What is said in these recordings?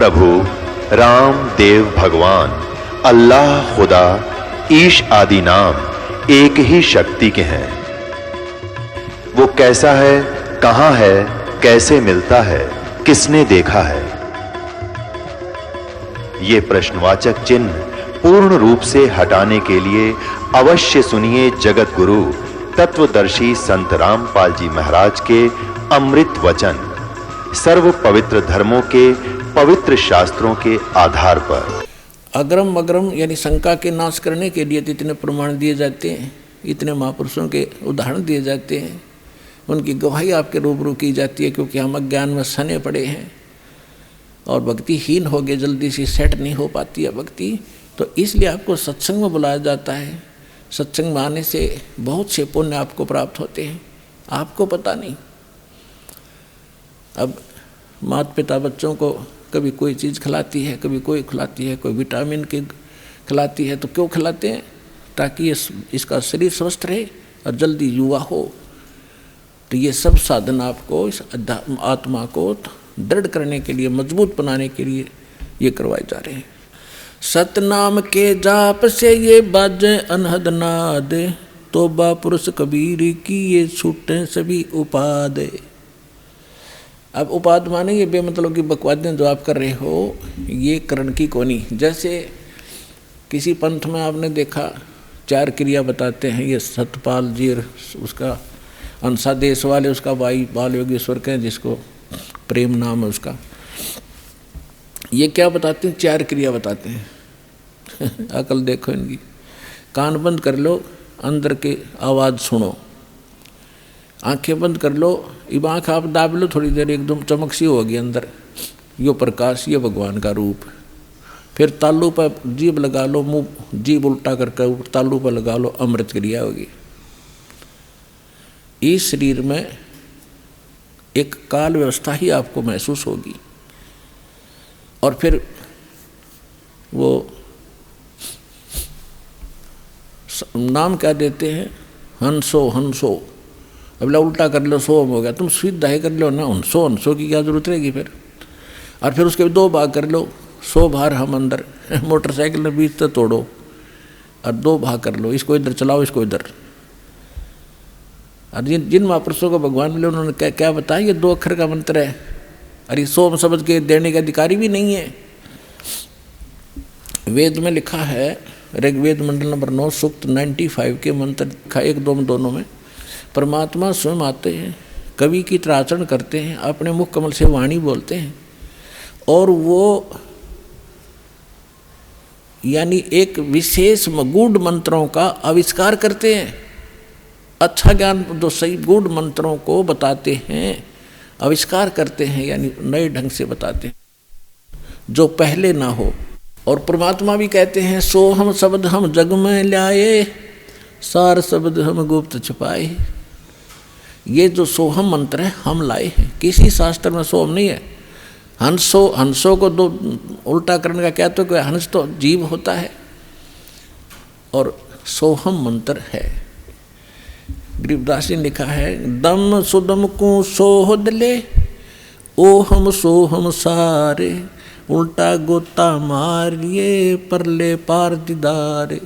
प्रभु राम देव भगवान अल्लाह खुदा ईश आदि नाम एक ही शक्ति के हैं। वो कैसा है, कहां है, कैसे मिलता है, किसने देखा है? ये प्रश्नवाचक चिन्ह पूर्ण रूप से हटाने के लिए अवश्य सुनिए जगत गुरु तत्वदर्शी संत रामपाल जी महाराज के अमृत वचन, सर्व पवित्र धर्मों के पवित्र शास्त्रों के आधार पर। अग्रम अग्रम यानी शंका के नाश करने के लिए इतने प्रमाण दिए जाते हैं, इतने महापुरुषों के उदाहरण दिए जाते हैं, उनकी गवाही आपके रूबरू की जाती है, क्योंकि हम अज्ञान में सने पड़े हैं और भक्तिहीन हो गए, जल्दी से सेट नहीं हो पाती है भक्ति। तो इसलिए आपको सत्संग में बुलाया जाता है। सत्संग में आने से बहुत से पुण्य आपको प्राप्त होते हैं, आपको पता नहीं। अब माता पिता बच्चों को कभी कोई चीज़ खिलाती है, कभी कोई खिलाती है, कोई विटामिन के खिलाती है। तो क्यों खिलाते हैं? ताकि इसका शरीर स्वस्थ रहे और जल्दी युवा हो। तो ये सब साधन आपको इस आत्मा को दृढ़ करने के लिए, मजबूत बनाने के लिए ये करवाए जा रहे हैं। सतनाम के जाप से ये बाजे अनहद नाद, तोबा पुरुष कबीर की ये छूटे सभी उपाद। अब उपाद माने ये बेमतलब की बकवादें जो आप कर रहे हो, ये करण की कोनी। जैसे किसी पंथ में आपने देखा 4 क्रिया बताते हैं, ये सतपाल जी उसका अंसा देश वाले उसका भाई बाल योगेश्वर के, जिसको प्रेम नाम है उसका, ये क्या बताते हैं? 4 क्रिया बताते हैं। अकल देखो इनकी। कान बंद कर लो, अंदर की आवाज़ सुनो। आंखें बंद कर लो, अब आँख आप दाब लो थोड़ी देर, एकदम चमक सी होगी अंदर, यो प्रकाश, ये भगवान का रूप। फिर तालू पर जीभ लगा लो, मुंह जीभ उल्टा करके तालू पर लगा लो, अमृत क्रिया होगी। इस शरीर में एक काल व्यवस्था ही आपको महसूस होगी। और फिर वो नाम क्या देते हैं? हंसो हंसो। अब उल्टा कर लो, सो हो गया, तुम सीधा ही कर लो ना, हंसो हंसो की क्या जरूरत रहेगी फिर? और फिर उसके 2 भाग कर लो, 100 बार हम अंदर, मोटरसाइकिल में 20 तक तोड़ो और 2 भाग कर लो, इसको इधर चलाओ, इसको इधर। और जिन महापुरुषों को भगवान मिले उन्होंने क्या क्या बताया? ये 2 अक्षर का मंत्र है। अरे 100 शब्द के देने के अधिकारी भी नहीं है। वेद में लिखा है, ऋग्वेद मंडल नंबर 9 सूक्त 95 के मंत्र लिखा, 1-2 में दोनों में परमात्मा स्वयं आते हैं, कवि की तरह आचरण करते हैं, अपने मुख कमल से वाणी बोलते हैं, और वो यानी एक विशेष गूढ़ मंत्रों का आविष्कार करते हैं। अच्छा ज्ञान जो सही गूढ़ मंत्रों को बताते हैं, आविष्कार करते हैं, यानी नए ढंग से बताते हैं जो पहले ना हो। और परमात्मा भी कहते हैं, सो हम शब्द हम जग में लाए, सार शब्द हम गुप्त छुपाए। ये जो सोहम मंत्र है हम लाए हैं, किसी शास्त्र में सोहम नहीं है। हंसो को 2 उल्टा करने का क्या, तो हंस तो जीव होता है और सोहम मंत्र है। गरीबदास जी ने लिखा है, दम सुदम को सोहद ले, ओ हम सोहम सारे, उल्टा गोता मारिए परले पार दीदारे।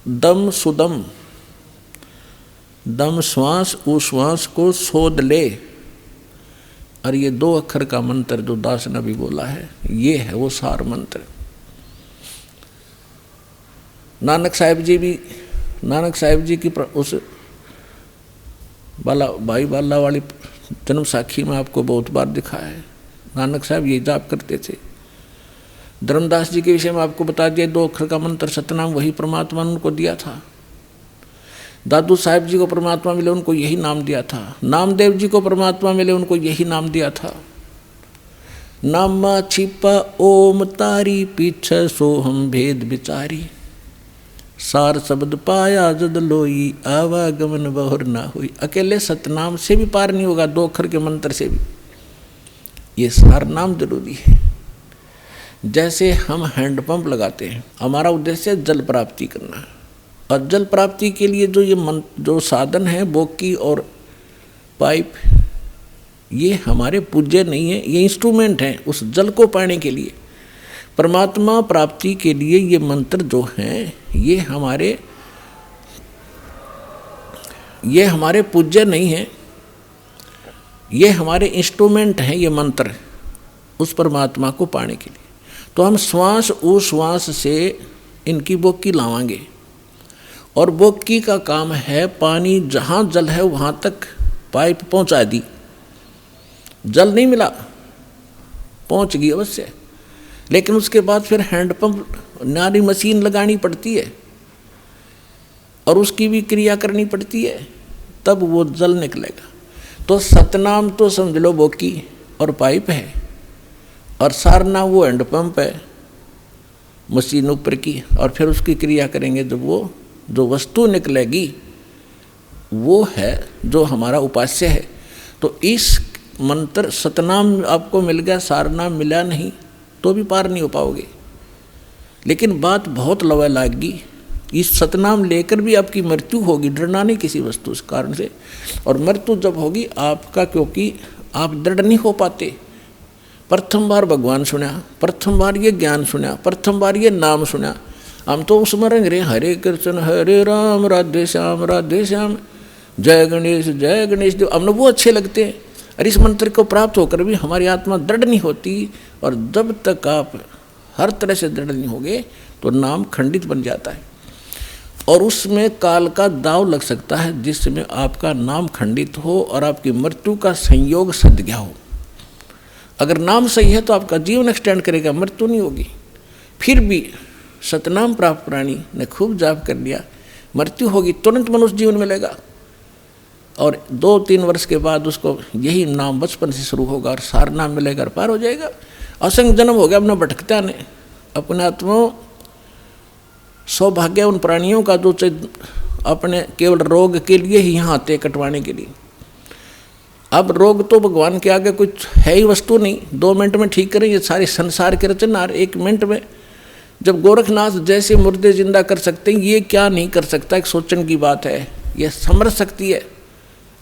दम सुदम, दम श्वास, उश्वास को सोध ले। और ये 2 अक्षर का मंत्र जो दास ने भी बोला है, ये है वो सार मंत्र। नानक साहिब जी की उस भाई बाला वाली जन्म साखी में आपको बहुत बार दिखा है। नानक साहब ये जाप करते थे। धर्मदास जी के विषय में आपको बता दिया, 2 अक्षर का मंत्र सतनाम वही परमात्मा ने उनको दिया था। दादू साहिब जी को परमात्मा मिले, उनको यही नाम दिया था। नामदेव जी को परमात्मा मिले, उनको यही नाम दिया था। नामा छिपा ओम तारी, पीछे सोहम भेद विचारी, सार शब्द पाया जद लोई, आवागमन बहुर ना हुई। अकेले सतनाम से भी पार नहीं होगा, 2 अक्षर के मंत्र से भी। ये सार नाम जरूरी है। जैसे हम हैंडपंप लगाते हैं, हमारा उद्देश्य जल प्राप्ति करना है, और जल प्राप्ति के लिए जो साधन है, बोकी और पाइप, ये हमारे पूज्य नहीं है, ये इंस्ट्रूमेंट हैं उस जल को पाने के लिए। परमात्मा प्राप्ति के लिए ये मंत्र जो हैं ये हमारे पूज्य नहीं हैं, ये हमारे इंस्ट्रूमेंट हैं, ये मंत्र उस परमात्मा को पाने के लिए। तो हम श्वास उश्वास से इनकी बोकी लावांगे, और बोकी का काम है पानी जहाँ जल है वहाँ तक पाइप पहुँचा दी। जल नहीं मिला, पहुँच गई अवश्य, लेकिन उसके बाद फिर हैंडपम्प नारी मशीन लगानी पड़ती है और उसकी भी क्रिया करनी पड़ती है, तब वो जल निकलेगा। तो सतनाम तो समझ लो बोकी और पाइप है, और सारना वो हैंडपम्प है मशीन ऊपर की, और फिर उसकी क्रिया करेंगे जब वो जो वस्तु निकलेगी वो है जो हमारा उपास्य है। तो इस मंत्र सतनाम आपको मिल गया, सारनाम मिला नहीं तो भी पार नहीं हो पाओगे। लेकिन बात बहुत लवा लागी, इस सतनाम लेकर भी आपकी मृत्यु होगी, डरना नहीं किसी वस्तु के कारण से। और मृत्यु जब होगी आपका, क्योंकि आप दृढ़ नहीं हो पाते। प्रथम बार भगवान सुना, प्रथम बार ये ज्ञान सुना, प्रथम बार ये नाम सुना, हम तो उसमें रंग रहे हरे कृष्ण हरे राम राधे श्याम जय गणेश देव, हमने वो अच्छे लगते हैं। और इस मंत्र को प्राप्त होकर भी हमारी आत्मा दृढ़ नहीं होती, और जब तक आप हर तरह से दृढ़ नहीं होगे तो नाम खंडित बन जाता है, और उसमें काल का दाव लग सकता है जिसमें आपका नाम खंडित हो और आपकी मृत्यु का संयोग सद गया हो। अगर नाम सही है तो आपका जीवन एक्सटेंड करेगा, मृत्यु नहीं होगी। फिर भी सतनाम प्राप्त प्राणी ने खूब जाप कर लिया, मृत्यु होगी तुरंत मनुष्य जीवन मिलेगा, और 2-3 वर्ष के बाद उसको यही नाम बचपन से शुरू होगा और सार नाम मिलेगा और पार हो जाएगा। असंग जन्म हो गया अपना भटकता ने, अपने आत्मा सौभाग्य उन प्राणियों का जो अपने केवल रोग के लिए ही यहाँ आते कटवाने के लिए। अब रोग तो भगवान के आगे कुछ है ही वस्तु नहीं, 2 मिनट में ठीक करें ये सारे संसार के रचनहार 1 मिनट में। जब गोरखनाथ जैसे मुर्दे जिंदा कर सकते हैं, ये क्या नहीं कर सकता, एक सोचने की बात है। ये समझ सकती है,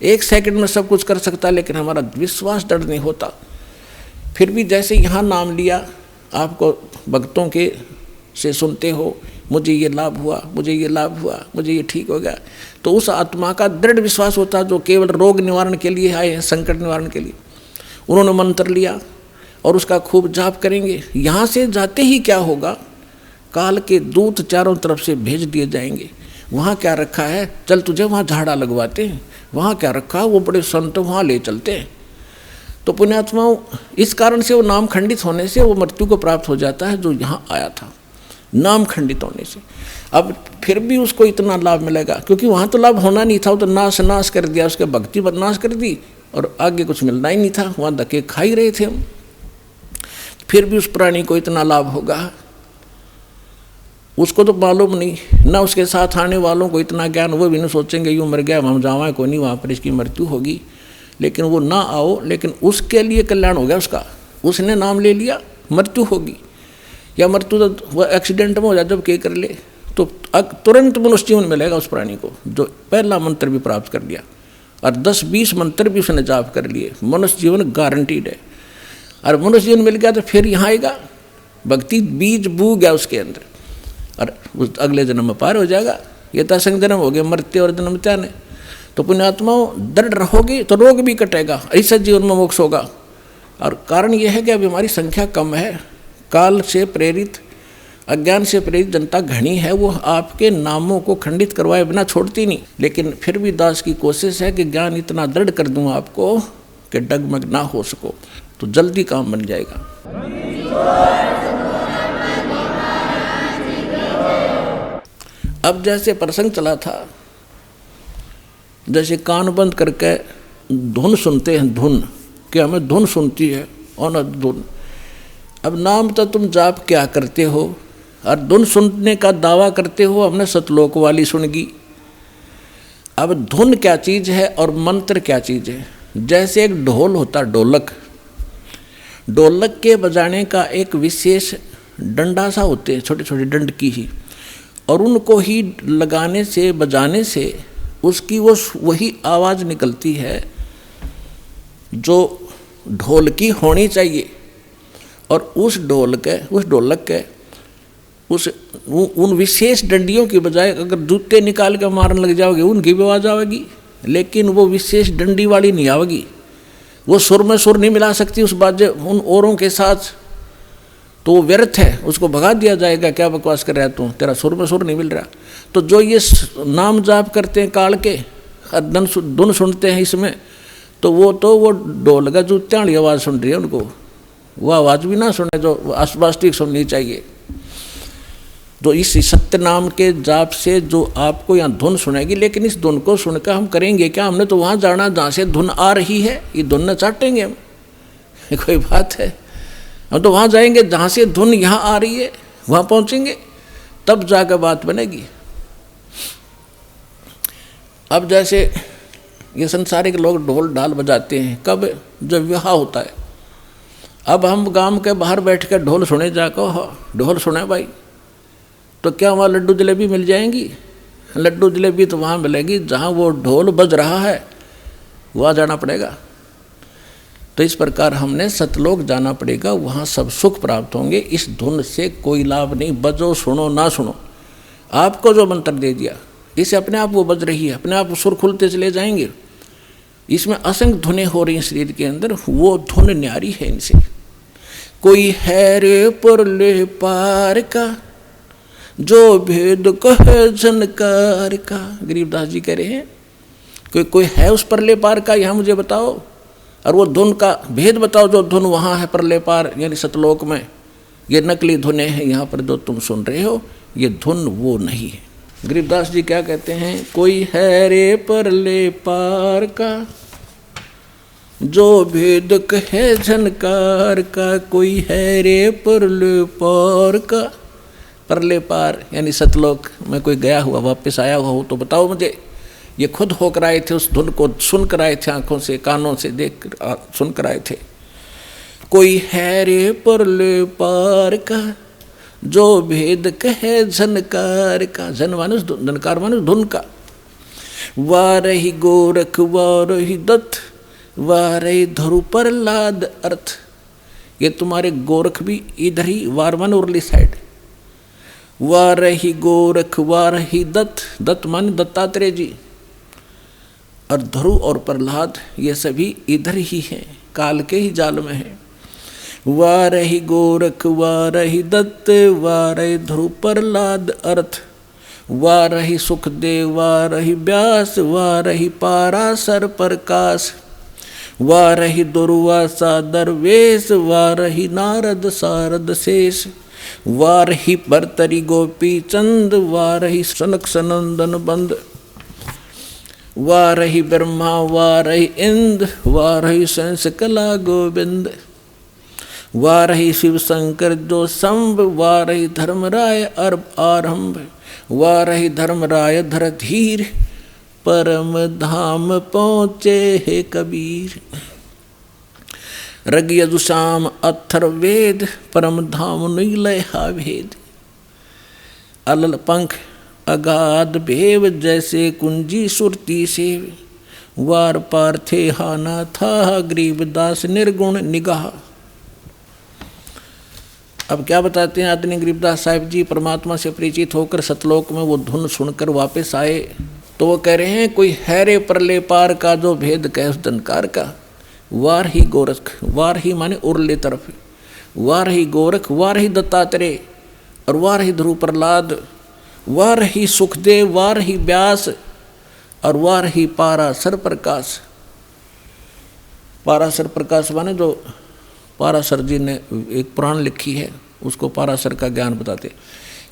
1 सेकंड में सब कुछ कर सकता है, लेकिन हमारा विश्वास दृढ़ नहीं होता। फिर भी जैसे यहाँ नाम लिया, आपको भक्तों के से सुनते हो, मुझे ये लाभ हुआ, मुझे ये लाभ हुआ, मुझे ये ठीक हो गया, तो उस आत्मा का दृढ़ विश्वास होता है जो केवल रोग निवारण के लिए आए हैं, संकट निवारण के लिए। उन्होंने मंत्र लिया और उसका खूब जाप करेंगे। यहाँ से जाते ही क्या होगा, काल के दूत चारों तरफ से भेज दिए जाएंगे। वहाँ क्या रखा है, चल तुझे वहाँ झाड़ा लगवाते हैं, वहाँ क्या रखा है, वो बड़े संत वहाँ ले चलते हैं। तो पुण्यात्माओं, इस कारण से वो नाम खंडित होने से वो मृत्यु को प्राप्त हो जाता है जो यहाँ आया था, नाम खंडित होने से। अब फिर भी उसको इतना लाभ मिलेगा, क्योंकि वहाँ तो लाभ होना नहीं था, वो तो नाश कर दिया, उसके भक्ति बदनाश कर दी और आगे कुछ मिलना ही नहीं था, वहाँ धक्के खा ही रहे थे हम। फिर भी उस प्राणी को इतना लाभ होगा, उसको तो मालूम नहीं ना, उसके साथ आने वालों को इतना ज्ञान, वो भी नहीं सोचेंगे यूँ मर गया हम जावा को नहीं, वहाँ पर इसकी मृत्यु होगी, लेकिन वो ना आओ, लेकिन उसके लिए कल्याण हो गया उसका। उसने नाम ले लिया, मृत्यु होगी, या मृत्यु तो वह एक्सीडेंट में हो जाए जब के कर ले, तो तुरंत मनुष्य जीवन मिलेगा उस प्राणी को जो पहला मंत्र भी प्राप्त कर लिया, और 10-20 मंत्र भी उसने जाप कर लिए, मनुष्य जीवन गारंटीड है। और मनुष्य जीवन मिल गया तो फिर यहाँ आएगा, भक्ति बीज बू गया उसके अंदर, और उस अगले जन्म में पार हो जाएगा। ये तो असंग जन्म हो गए, मरते और जन्म त्यान है। तो पुण्यात्माओं, दृढ़ रहोगे तो रोग भी कटेगा, ऐसा जीवन में मोक्ष होगा। और कारण यह है कि अभी हमारी संख्या कम है, काल से प्रेरित, अज्ञान से प्रेरित जनता घनी है, वो आपके नामों को खंडित करवाए बिना छोड़ती नहीं। लेकिन फिर भी दास की कोशिश है कि ज्ञान इतना दृढ़ कर दूं आपको कि डगमग ना हो सको, तो जल्दी काम बन जाएगा। अब जैसे प्रसंग चला था, जैसे कान बंद करके धुन सुनते हैं, धुन कि हमें धुन सुनती है और धुन। अब नाम तो तुम जाप क्या करते हो और धुन सुनने का दावा करते हो, हमने सतलोक वाली सुनगी। अब धुन क्या चीज़ है और मंत्र क्या चीज़ है। जैसे एक ढोल होता, ढोलक, ढोलक के बजाने का एक विशेष डंडा सा होते हैं, छोटे छोटे डंड की ही, और उनको ही लगाने से, बजाने से उसकी वो वही आवाज़ निकलती है जो ढोलकी होनी चाहिए, और उस ढोलक के उन विशेष डंडियों की बजाय अगर जूते निकाल के मारने लग जाओगे उनकी भी आवाज़ आवेगी, लेकिन वो विशेष डंडी वाली नहीं आवेगी। वो सुर में सुर नहीं मिला सकती उस बाजे उन औरों के साथ, तो वो व्यर्थ है, उसको भगा दिया जाएगा। क्या बकवास कर रहा है तू, तेरा सुर में सुर नहीं मिल रहा। तो जो ये नाम जाप करते हैं काल के, धुन सुनते हैं इसमें, तो वो ढोल का जूत्या वाली आवाज़ सुन रही है उनको, वो आवाज़ भी ना सुने जो वास्तविक सुननी चाहिए। तो इस सत्य नाम के जाप से जो आपको यहाँ धुन सुनेगी, लेकिन इस धुन को सुनकर हम करेंगे क्या? हमने तो वहाँ जाना जहाँ से धुन आ रही है, ये धुन न चाटेंगे हम, कोई बात है? हम तो वहाँ जाएंगे जहाँ से धुन यहाँ आ रही है, वहाँ पहुँचेंगे, तब जाकर बात बनेगी। अब जैसे ये संसारिक लोग ढोल ढाल बजाते हैं, कब? जब विवाह होता है। अब हम गांव के बाहर बैठ कर ढोल सुने जाकर, ढोल सुने भाई, तो क्या वहाँ लड्डू जलेबी मिल जाएंगी? लड्डू जलेबी तो वहाँ मिलेगी जहाँ वो ढोल बज रहा है, वहाँ जाना पड़ेगा। तो इस प्रकार हमने सतलोक जाना पड़ेगा, वहाँ सब सुख प्राप्त होंगे। इस धुन से कोई लाभ नहीं, बजो सुनो ना सुनो, आपको जो मंत्र दे दिया इसे अपने आप वो बज रही है, अपने आप सुर खुलते चले जाएंगे। इसमें असंख्य धुनें हो रही हैं शरीर के अंदर, वो धुन न्यारी है इनसे। कोई है रे परले पार का, जो भेद कहे झनकार का, गरीबदास जी कह रहे हैं कोई है उस परले पार का, यहाँ मुझे बताओ, और वो धुन का भेद बताओ जो धुन वहाँ है परले पार यानी सतलोक में। ये नकली धुनें हैं, यहाँ पर जो तुम सुन रहे हो ये धुन वो नहीं है। गरीबदास जी क्या कहते हैं? कोई है रे परले पार का, जो भेद कहे झनकार का, कोई है रे परले पार का। परले पार यानी सतलोक में कोई गया हुआ वापस आया हुआ हो तो बताओ मुझे। ये खुद होकर आए थे, उस धुन को सुन कर आए थे, आंखों से कानों से देख सुन कर आए थे। कोई है रे परले पार का, जो भेद कहे झनकार का, झन मानुष झनकार मानुष धुन का। वारही गोरख वारही दत्त, वारही धरु प्रहलाद अर्थ। ये तुम्हारे गोरख भी इधर ही, वारवन उर्ली साइड। वारही गोरख वारही दत्त, दत्त मान दत्तात्रेय जी, और ध्रुव और प्रहलाद ये सभी इधर ही हैं, काल के ही जाल में हैं। वारही गोरख वारही दत्त, वारही ध्रुव प्रहलाद अर्थ। वारही सुखदेव वारही व्यास, वारही पाराशर प्रकाश। वारही दुर्वासा दरवेश, वारही नारद सारद शेष। वारही भर्तरी गोपी चंद, वारही सनक सनंदन बंद। वारही ब्रह्मा वारही इंद्र, वारही संस कला गोविंद। वारही शिव शंकर जो संभ, वारही धर्मराय आरंभ। वारही धर्मराय धर धीर, परम धाम पहुँचे हे कबीर। रग यजुषाम अथर्ववेद, परम धाम नीलय हा भेद। अलल पंख अगाध भेव, जैसे कुंजी सुरती सेव। वार पार थे हाना था, गरीबदास निर्गुण निगाह। अब क्या बताते हैं आदरणीय गरीबदास साहिब जी? परमात्मा से परिचित होकर सतलोक में वो धुन सुनकर वापस आए, तो वो कह रहे हैं कोई है रे परले पार का, जो भेद कहे उस धनकार का। वार ही गोरख, वार ही माने उर्ले तरफ, वार ही गोरख, वार ही दत्तात्रेय, और वार ही ध्रुव प्रहलाद, वार ही सुखदेव, वार ही व्यास, और वार ही पाराशर प्रकाश। पाराशर प्रकाश माने जो पाराशर जी ने एक पुराण लिखी है, उसको पाराशर का ज्ञान बताते।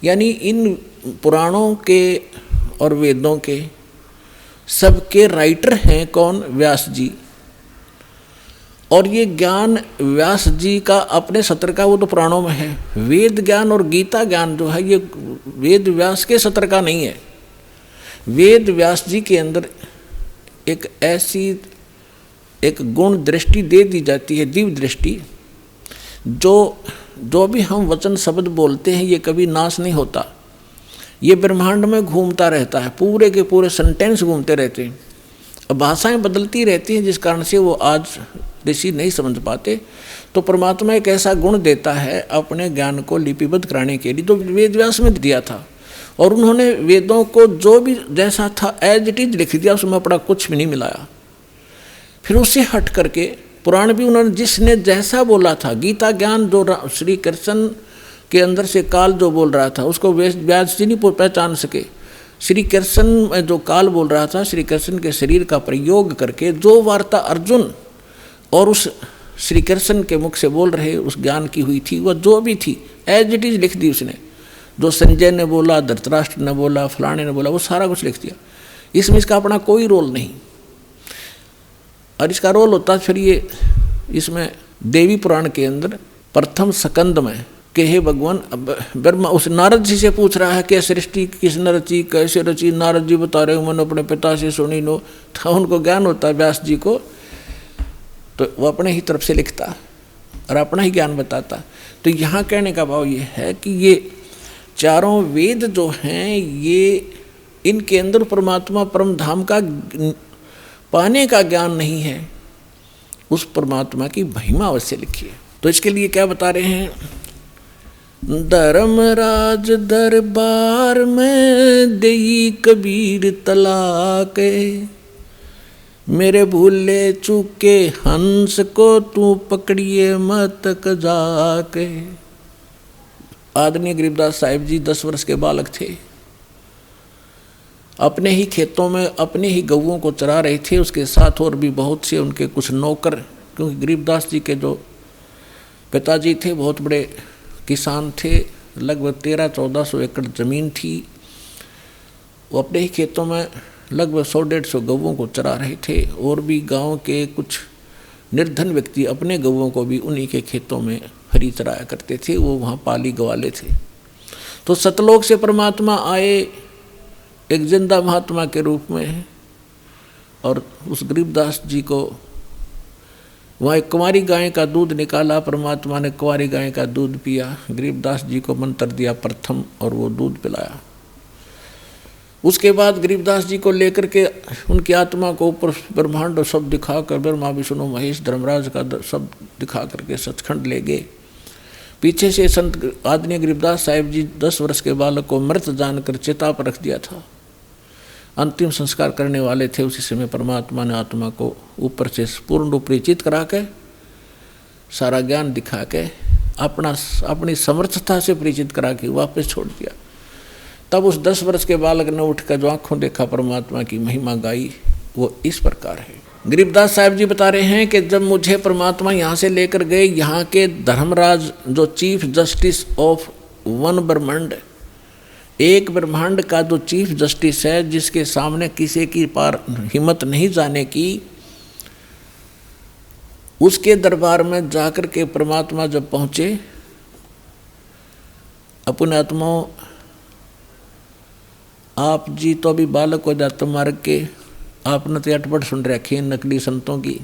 यानी इन पुराणों के और वेदों के सबके राइटर हैं कौन? व्यास जी। और ये ज्ञान व्यास जी का अपने सत्र का, वो तो पुराणों में है। वेद ज्ञान और गीता ज्ञान जो है ये वेद व्यास के सत्र का नहीं है। वेद व्यास जी के अंदर एक ऐसी एक गुण दृष्टि दे दी जाती है, दिव्य दृष्टि, जो भी हम वचन शब्द बोलते हैं ये कभी नाश नहीं होता, ये ब्रह्मांड में घूमता रहता है, पूरे के पूरे सेंटेंस घूमते रहते हैं। अब भाषाएं बदलती रहती हैं, जिस कारण से वो आज ऋषि नहीं समझ पाते। तो परमात्मा एक ऐसा गुण देता है अपने ज्ञान को लिपिबद्ध कराने के लिए, तो वेद व्यास में दिया था, और उन्होंने वेदों को जो भी जैसा था एज इट इज लिख दिया, उसमें अपना कुछ भी नहीं मिलाया। फिर उससे हट करके पुराण भी उन्होंने जिसने जैसा बोला था, गीता ज्ञान जो श्री कृष्ण के अंदर से काल जो बोल रहा था उसको व्यास जी नहीं पहचान सके। श्री कृष्ण में जो काल बोल रहा था, श्री कृष्ण के शरीर का प्रयोग करके जो वार्ता अर्जुन और उस श्री कृष्ण के मुख से बोल रहे उस ज्ञान की हुई थी, वह जो भी थी एज इट इज लिख दी उसने। जो संजय ने बोला, धृतराष्ट्र ने बोला, फलाने ने बोला, वो सारा कुछ लिख दिया। इसमें इसका अपना कोई रोल नहीं। और इसका रोल होता फिर ये, इसमें देवी पुराण के अंदर प्रथम स्कंद में कि हे भगवान, ब्रह्मा उस नारद जी से पूछ रहा है कि सृष्टि किसने रची, कैसे रची। नारद जी बता रहे हो मैंने अपने पिता से सुनी नो। तो उनको ज्ञान होता है व्यास जी को, तो वो अपने ही तरफ से लिखता और अपना ही ज्ञान बताता। तो यहाँ कहने का भाव ये है कि ये चारों वेद जो हैं, ये इनके अंदर परमात्मा परम धाम का पाने का ज्ञान नहीं है, उस परमात्मा की महिमा अवश्य लिखी है। तो इसके लिए क्या बता रहे हैं, धर्मराज दरबार में देई कबीर तलाक, मेरे भूले चूके हंस को तू पकड़िए मत जाके। आदरणीय गरीबदास साहिब जी 10 वर्ष के बालक थे, अपने ही खेतों में अपने ही गऊओं को चरा रहे थे, उसके साथ और भी बहुत से उनके कुछ नौकर, क्योंकि गरीबदास जी के जो पिताजी थे बहुत बड़े किसान थे, लगभग 1300-1400 एकड़ ज़मीन थी। वो अपने ही खेतों में लगभग 100-150 गऊओं को चरा रहे थे, और भी गांव के कुछ निर्धन व्यक्ति अपने गऊओं को भी उन्हीं के खेतों में हरी चराया करते थे, वो वहाँ पाली गवाले थे। तो सतलोक से परमात्मा आए एक जिंदा महात्मा के रूप में, और उस गरीबदास जी को वहाँ एक कुंवारी गाय का दूध निकाला, परमात्मा ने कुंवारी गाय का दूध पिया, गरीबदास जी को मंत्र दिया प्रथम और वो दूध पिलाया। उसके बाद गरीबदास जी को लेकर के उनकी आत्मा को ऊपर ब्रह्मांड सब दिखाकर, ब्रह्मा विष्णु महेश धर्मराज का सब दिखा करके सचखंड ले गए। पीछे से संत आदरणीय गरीबदास साहिब जी 10 वर्ष के बालक को मृत जानकर चिता पर रख दिया था, अंतिम संस्कार करने वाले थे। उसी समय परमात्मा ने आत्मा को ऊपर से पूर्ण रूप परिचित करा के, सारा ज्ञान दिखा के, अपनी समर्थता से परिचित करा के वापस छोड़ दिया। तब उस 10 वर्ष के बालक ने उठकर जो आंखों देखा परमात्मा की महिमा गाई, वो इस प्रकार है। गरीबदास साहिब जी बता रहे हैं कि जब मुझे परमात्मा यहाँ से लेकर गए, यहाँ के धर्मराज जो चीफ जस्टिस ऑफ वन ब्रह्मांड, एक ब्रह्मांड का जो चीफ जस्टिस है, जिसके सामने किसी की पार हिम्मत नहीं जाने की, उसके दरबार में जाकर के परमात्मा जब पहुँचे, अपने आत्माओं आप जी तो अभी बालक हो जाते मार्ग के, आपने तो अटपट सुन रखी है नकली संतों की,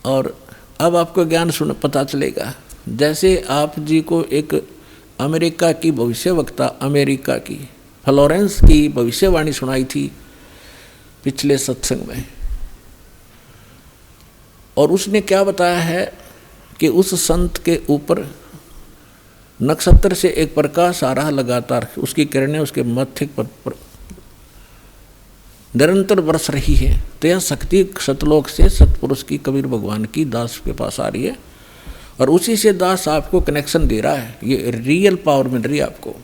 और अब आपको ज्ञान सुन पता चलेगा। जैसे आप जी को एक अमेरिका की भविष्यवक्ता, अमेरिका की फ्लोरेंस की भविष्यवाणी सुनाई थी पिछले सत्संग में, और उसने क्या बताया है कि उस संत के ऊपर नक्षत्र से एक प्रकाश आ रहा लगातार, उसकी किरणें उसके मत्थे पर निरंतर बरस रही है। तो यह शक्ति सतलोक से सतपुरुष की, कबीर भगवान की दास के पास आ रही है, और उसी से दास आपको कनेक्शन दे रहा है, ये रियल पावर मिल रही है आपको।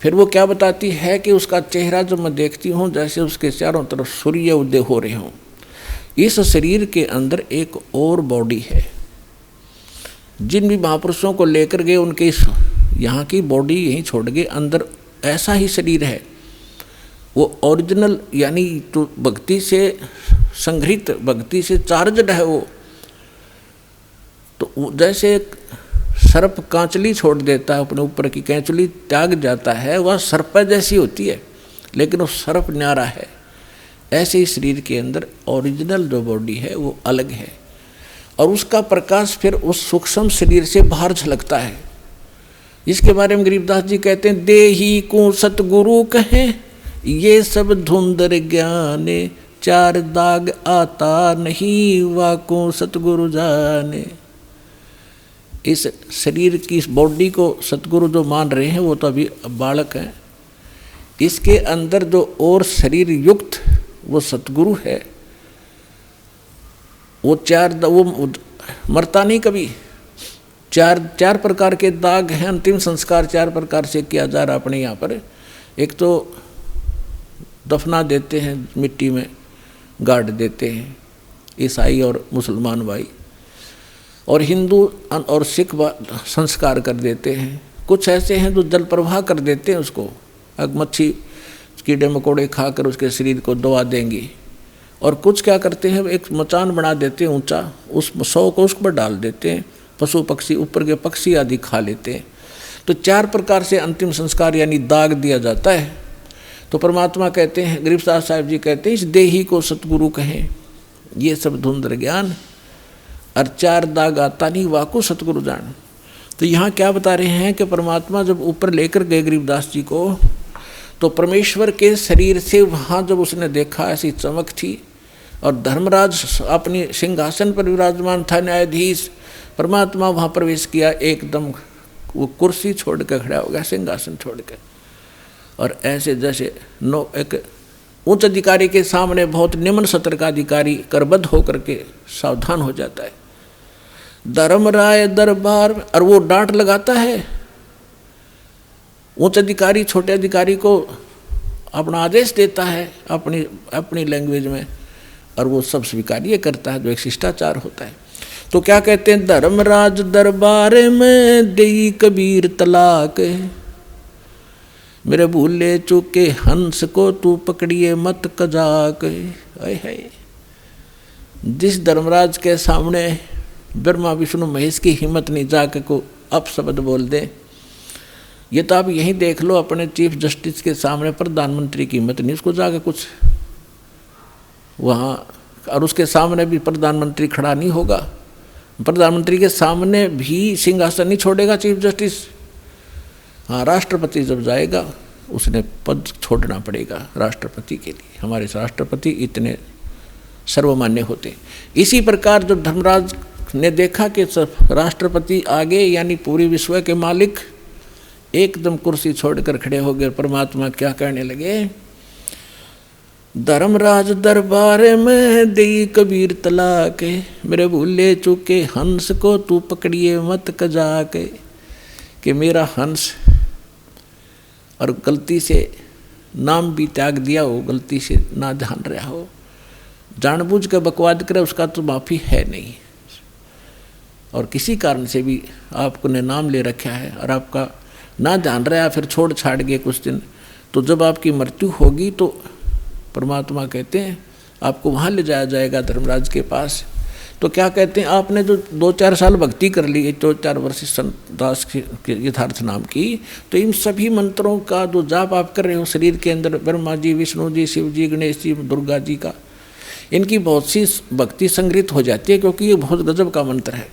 फिर वो क्या बताती है कि उसका चेहरा जब मैं देखती हूँ जैसे उसके चारों तरफ सूर्य उदय हो रहे हों। इस शरीर के अंदर एक और बॉडी है, जिन भी महापुरुषों को लेकर गए उनके इस यहाँ की बॉडी यहीं छोड़ गए, अंदर ऐसा ही शरीर है, वो ओरिजिनल यानी तो भक्ति से संग्रहित, भक्ति से चार्जड है वो। तो जैसे सर्प कांचली छोड़ देता है, अपने ऊपर की कैंचली त्याग जाता है, वह सर्प जैसी होती है, लेकिन वो सर्प न्यारा है। ऐसे ही शरीर के अंदर ओरिजिनल जो बॉडी है वो अलग है, और उसका प्रकाश फिर उस सूक्ष्म शरीर से बाहर झलकता है। इसके बारे में गरीबदास जी कहते हैं, देही को सतगुरु कहें, ये सब धुंधर ज्ञाने, चार दाग आता नहीं, वाको सतगुरु जाने। इस शरीर की इस बॉडी को सतगुरु जो मान रहे हैं वो तो अभी बालक है। इसके अंदर जो और शरीर युक्त वो सतगुरु है। वो वो मरता नहीं कभी। चार प्रकार के दाग हैं। अंतिम संस्कार 4 प्रकार से किया जा रहा अपने यहाँ पर। एक तो दफना देते हैं, मिट्टी में गाड़ देते हैं ईसाई और मुसलमान भाई, और हिंदू और सिख संस्कार कर देते हैं। कुछ ऐसे हैं जो जल प्रवाह कर देते हैं उसको, मच्छी कीड़े मकोड़े खाकर उसके शरीर को दबा देंगी। और कुछ क्या करते हैं, एक मचान बना देते हैं ऊंचा, उस 100 को उस पर डाल देते हैं, पशु पक्षी ऊपर के पक्षी आदि खा लेते हैं। तो 4 प्रकार से अंतिम संस्कार यानी दाग दिया जाता है। तो परमात्मा कहते हैं, गरीबदास साहिब जी कहते हैं, इस देही को सतगुरु कहें, ये सब धुंधर ज्ञान, और 4 दाग आता नहीं, वाको सतगुरु जान। तो यहाँ क्या बता रहे हैं कि परमात्मा जब ऊपर लेकर गए गरीबदास जी को, तो परमेश्वर के शरीर से वहाँ जब उसने देखा ऐसी चमक थी, और धर्मराज अपनी सिंहासन पर विराजमान था, न्यायाधीश। परमात्मा वहाँ प्रवेश किया, एकदम वो कुर्सी छोड़ कर खड़ा हो गया, सिंहासन छोड़ कर, और ऐसे जैसे एक उच्च अधिकारी के सामने बहुत निम्न सत्र का अधिकारी करबद्ध होकर के सावधान हो जाता है। धर्मराय दरबार में, और वो डांट लगाता है उच्च अधिकारी छोटे अधिकारी को, अपना आदेश देता है अपनी लैंग्वेज में, और वो सब स्वीकार्य करता है, जो एक शिष्टाचार होता है। तो क्या कहते हैं, धर्मराज दरबार में देई कबीर तलाक, मेरे भूले चूके हंस को तू पकड़िए मत कजाक। है जिस धर्मराज के सामने ब्रह्मा विष्णु महेश की हिम्मत नहीं जाके को अपशब्द बोल दे, ये तो आप यहीं देख लो, अपने चीफ जस्टिस के सामने प्रधानमंत्री की हिम्मत नहीं उसको जाके कुछ वहाँ, और उसके सामने भी प्रधानमंत्री खड़ा नहीं होगा, प्रधानमंत्री के सामने भी सिंहासन नहीं छोड़ेगा चीफ जस्टिस। हाँ, राष्ट्रपति जब जाएगा उसने पद छोड़ना पड़ेगा राष्ट्रपति के लिए, हमारे राष्ट्रपति इतने सर्वमान्य होते। इसी प्रकार जब धर्मराज ने देखा कि राष्ट्रपति आगे यानी पूरी विश्व के मालिक एकदम कुर्सी छोड़कर खड़े हो गए, परमात्मा क्या कहने लगे, धर्मराज दरबार में देई कबीर तलाक, मेरे भूले चूके हंस को तू पकड़िए मत कजाक। कि मेरा हंस, और गलती से नाम भी त्याग दिया हो, गलती से ना ध्यान रहा हो, जानबूझ कर बकवाद करे, उसका तो माफ़ी है नहीं। और किसी कारण से भी आपको ने नाम ले रखा है और आपका ना ध्यान रहा, फिर छोड़ छाड़ गए कुछ दिन, तो जब आपकी मृत्यु होगी तो परमात्मा कहते हैं आपको वहाँ ले जाया जाएगा धर्मराज के पास। तो क्या कहते हैं, आपने जो 2-4 साल भक्ति कर ली, 2-4 वर्ष संत दास के यथार्थ नाम की, तो इन सभी मंत्रों का जो जाप आप कर रहे हो शरीर के अंदर, ब्रह्मा जी, विष्णु जी, शिव जी, गणेश जी, दुर्गा जी का, इनकी बहुत सी भक्ति संग्रहित हो जाती है, क्योंकि ये बहुत गजब का मंत्र है।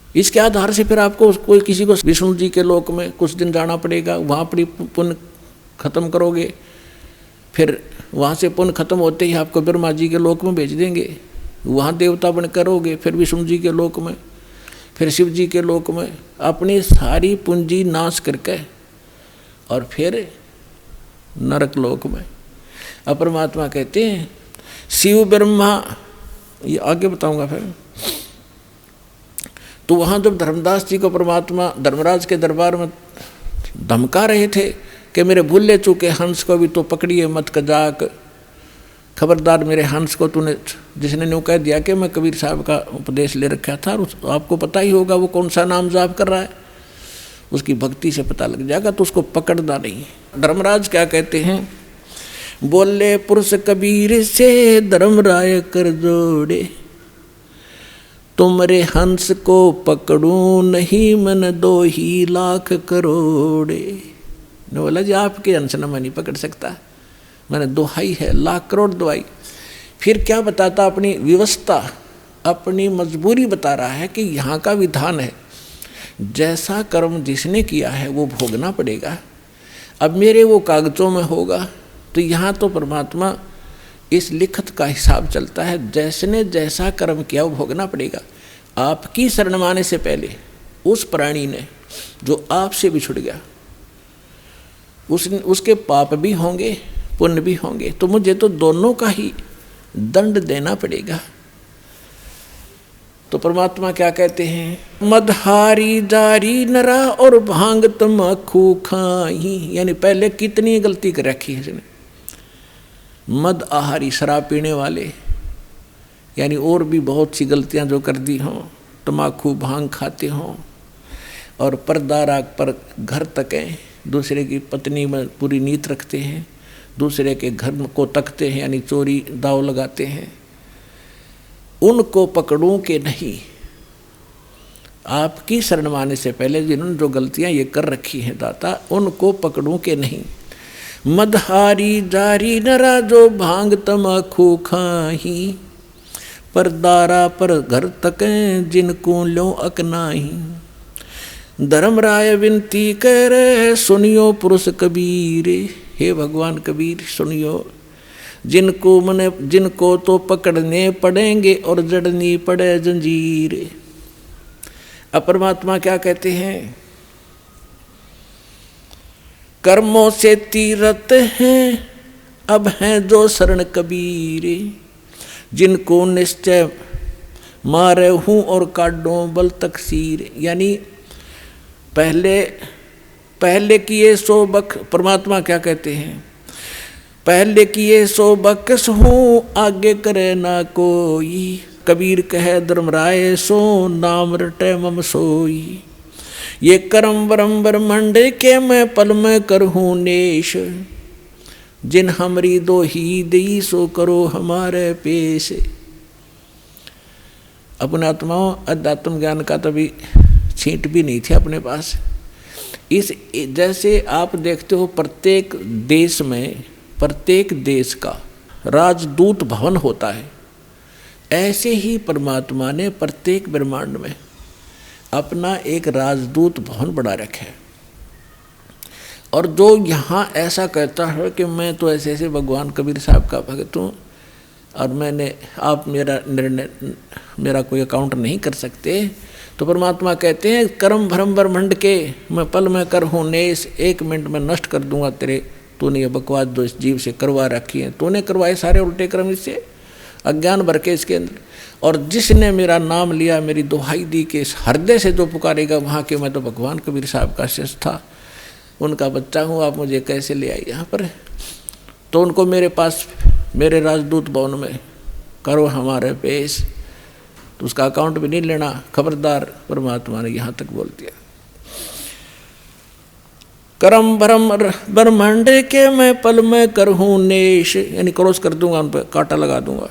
इसके आधार से फिर आपको कोई किसी को विष्णु जी के लोक में कुछ दिन जाना पड़ेगा, वहाँ पर पुण्य खत्म करोगे, फिर वहाँ से पुण्य खत्म होते ही आपको ब्रह्मा जी के लोक में भेज देंगे, वहाँ देवता बन करोगे, फिर विष्णु जी के लोक में, फिर शिव जी के लोक में, अपनी सारी पूंजी नाश करके, और फिर नरक लोक में। अब परमात्मा कहते हैं शिव ब्रह्मा, ये आगे बताऊंगा फिर। तो वहाँ जब धर्मदास जी को परमात्मा धर्मराज के दरबार में धमका रहे थे कि मेरे भूले चूके हंस को भी तो पकड़िए मत कजाक, खबरदार मेरे हंस को तूने, जिसने न्यू कह दिया कि मैं कबीर साहब का उपदेश ले रखा था, और आपको पता ही होगा वो कौन सा नाम जाप कर रहा है, उसकी भक्ति से पता लग जाएगा, तो उसको पकड़ना नहीं। धर्मराज क्या कहते हैं, बोले पुरुष कबीर से धर्मराय कर जोड़े, तुमरे हंस को पकड़ूं नहीं मन 2 ही लाख करोड़े। ने बोला जी आपके हंस न मैं नहीं पकड़ सकता, मैंने दोहाई है, लाख करोड़ दोहाई। फिर क्या बताता, अपनी व्यवस्था, अपनी मजबूरी बता रहा है कि यहाँ का विधान है, जैसा कर्म जिसने किया है वो भोगना पड़ेगा। अब मेरे वो कागजों में होगा। तो यहाँ तो परमात्मा इस लिखत का हिसाब चलता है, जैसने जैसा कर्म किया वो भोगना पड़ेगा। आपकी शरण माने से पहले उस प्राणी ने जो आपसे बिछुड़ गया, उसके पाप भी होंगे, पुण्य भी होंगे, तो मुझे तो दोनों का ही दंड देना पड़ेगा। तो परमात्मा क्या कहते हैं, मदहारी जारी नरा और भांग तमाखू खाही, यानी पहले कितनी गलती कर रखी है इसने। मद आहारी शराब पीने वाले, यानी और भी बहुत सी गलतियां जो कर दी हों, तमाकू भांग खाते हों, और पर्दा राग पर घर तकें, दूसरे की पत्नी में पूरी नीयत रखते हैं, दूसरे के घर को तकते हैं, यानी चोरी दाव लगाते हैं, उनको पकड़ूं के नहीं। आपकी शरण माने से पहले जिन्होंने जो गलतियां ये कर रखी हैं दाता, उनको पकड़ूं के नहीं। मदहारी जारी नरा जो भांग तमाखू खाही, पर दारा पर घर तकें जिनको लो अकनाही। धर्मराय विनती करे सुनियो पुरुष कबीर, हे भगवान कबीर सुनियो, जिनको तो पकड़ने पड़ेंगे और जड़नी पड़े जंजीर। अब परमात्मा क्या कहते हैं, कर्मों से तीरथ हैं अब हैं जो शरण कबीर, जिनको निश्चय मारे हूँ और काटो बल तकसीर। यानी पहले किए सो बख, परमात्मा क्या कहते हैं, पहले किए सो बकस हूँ आगे करे ना कोई। कबीर कहे धर्मराय सो नाम रटे मम सोई। ये कर्म ब्रह्म ब्रह्मंड के मैं पल में करहूँ नेश, जिन हमरी दो ही दी सो करो हमारे पेश। अपने आत्माओं अध्यात्म ज्ञान का तभी छींट भी नहीं थी अपने पास। इस जैसे आप देखते हो प्रत्येक देश में, प्रत्येक देश का राजदूत भवन होता है, ऐसे ही परमात्मा ने प्रत्येक ब्रह्मांड में अपना एक राजदूत भवन बना रखा है। और जो यहाँ ऐसा कहता है कि मैं तो ऐसे ऐसे भगवान कबीर साहब का भक्त हूँ और मैंने आप मेरा निर्णय, मेरा कोई अकाउंट नहीं कर सकते, तो परमात्मा कहते हैं कर्म भ्रम ब्रह्मंड के मैं पल में कर हूँ नेस, 1 मिनट में नष्ट कर दूंगा तेरे, तूने ये बकवास जो इस जीव से करवा रखी है, तूने करवाए सारे उल्टे कर्म इससे, अज्ञान भर के इसके अंदर। और जिसने मेरा नाम लिया, मेरी दुहाई दी के इस हृदय से जो पुकारेगा वहाँ के, मैं तो भगवान कबीर साहब का शिष्य था, उनका बच्चा हूँ, आप मुझे कैसे ले आए यहाँ पर। तो उनको मेरे पास, मेरे राजदूत भवन में करो हमारे पेश, तो उसका अकाउंट भी नहीं लेना, खबरदार। परमात्मा ने यहाँ तक बोल दिया, कर्म भ्रम ब्रह्मांड के मैं पल में करहूँ नेश, यानी क्रॉस कर दूंगा, उन पर कांटा लगा दूंगा।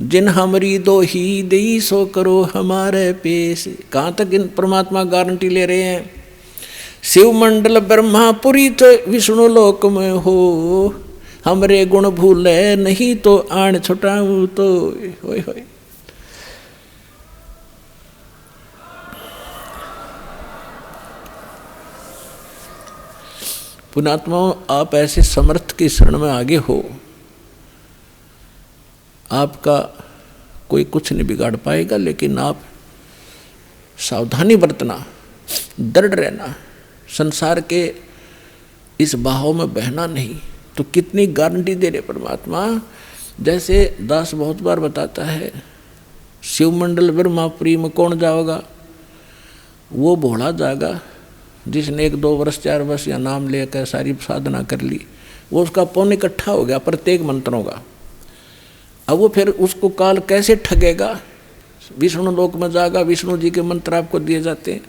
जिन हमरी दो ही दी सो करो हमारे पेश। कहाँ तक इन परमात्मा गारंटी ले रहे हैं, शिव मंडल ब्रह्मापुरी तो विष्णु लोक में हो, हमरे गुण भूले नहीं तो आण छुटाऊं तो होय होय। पुण्यात्माओं, आप ऐसे समर्थ की शरण में आगे हो, आपका कोई कुछ नहीं बिगाड़ पाएगा, लेकिन आप सावधानी बरतना, दृढ़ रहना, संसार के इस बहाव में बहना नहीं। तो कितनी गारंटी दे रहे परमात्मा। जैसे दास बहुत बार बताता है, शिव मंडल ब्रह्मापुरी में कौन जाओगा, वो भोला जाएगा जिसने 1-2 वर्ष 4 वर्ष या नाम लेकर सारी साधना कर ली, वो उसका पुण्य इकट्ठा हो गया प्रत्येक मंत्रों का। अब वो फिर उसको काल कैसे ठगेगा, विष्णु लोक में जाएगा, विष्णु जी के मंत्र आपको दिए जाते हैं,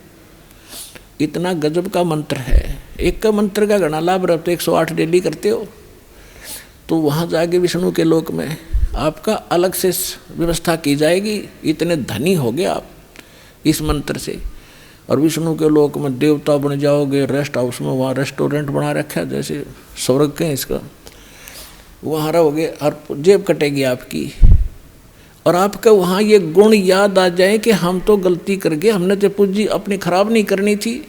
इतना गजब का मंत्र है। एक का मंत्र का घना लाभ रहता है, 108 डेली करते हो, तो वहाँ जाके विष्णु के लोक में आपका अलग से व्यवस्था की जाएगी। इतने धनी हो गए आप इस मंत्र से। और विष्णु के लोक में देवता बन जाओगे, रेस्ट हाउस में, वहाँ रेस्टोरेंट बना रखा है जैसे स्वर्ग के इसका, वहाँ रहोगे और जेब कटेगी आपकी। और आपका वहाँ ये गुण याद आ जाए कि हम तो गलती कर गए, हमने तो पूंजी अपनी खराब नहीं करनी थी,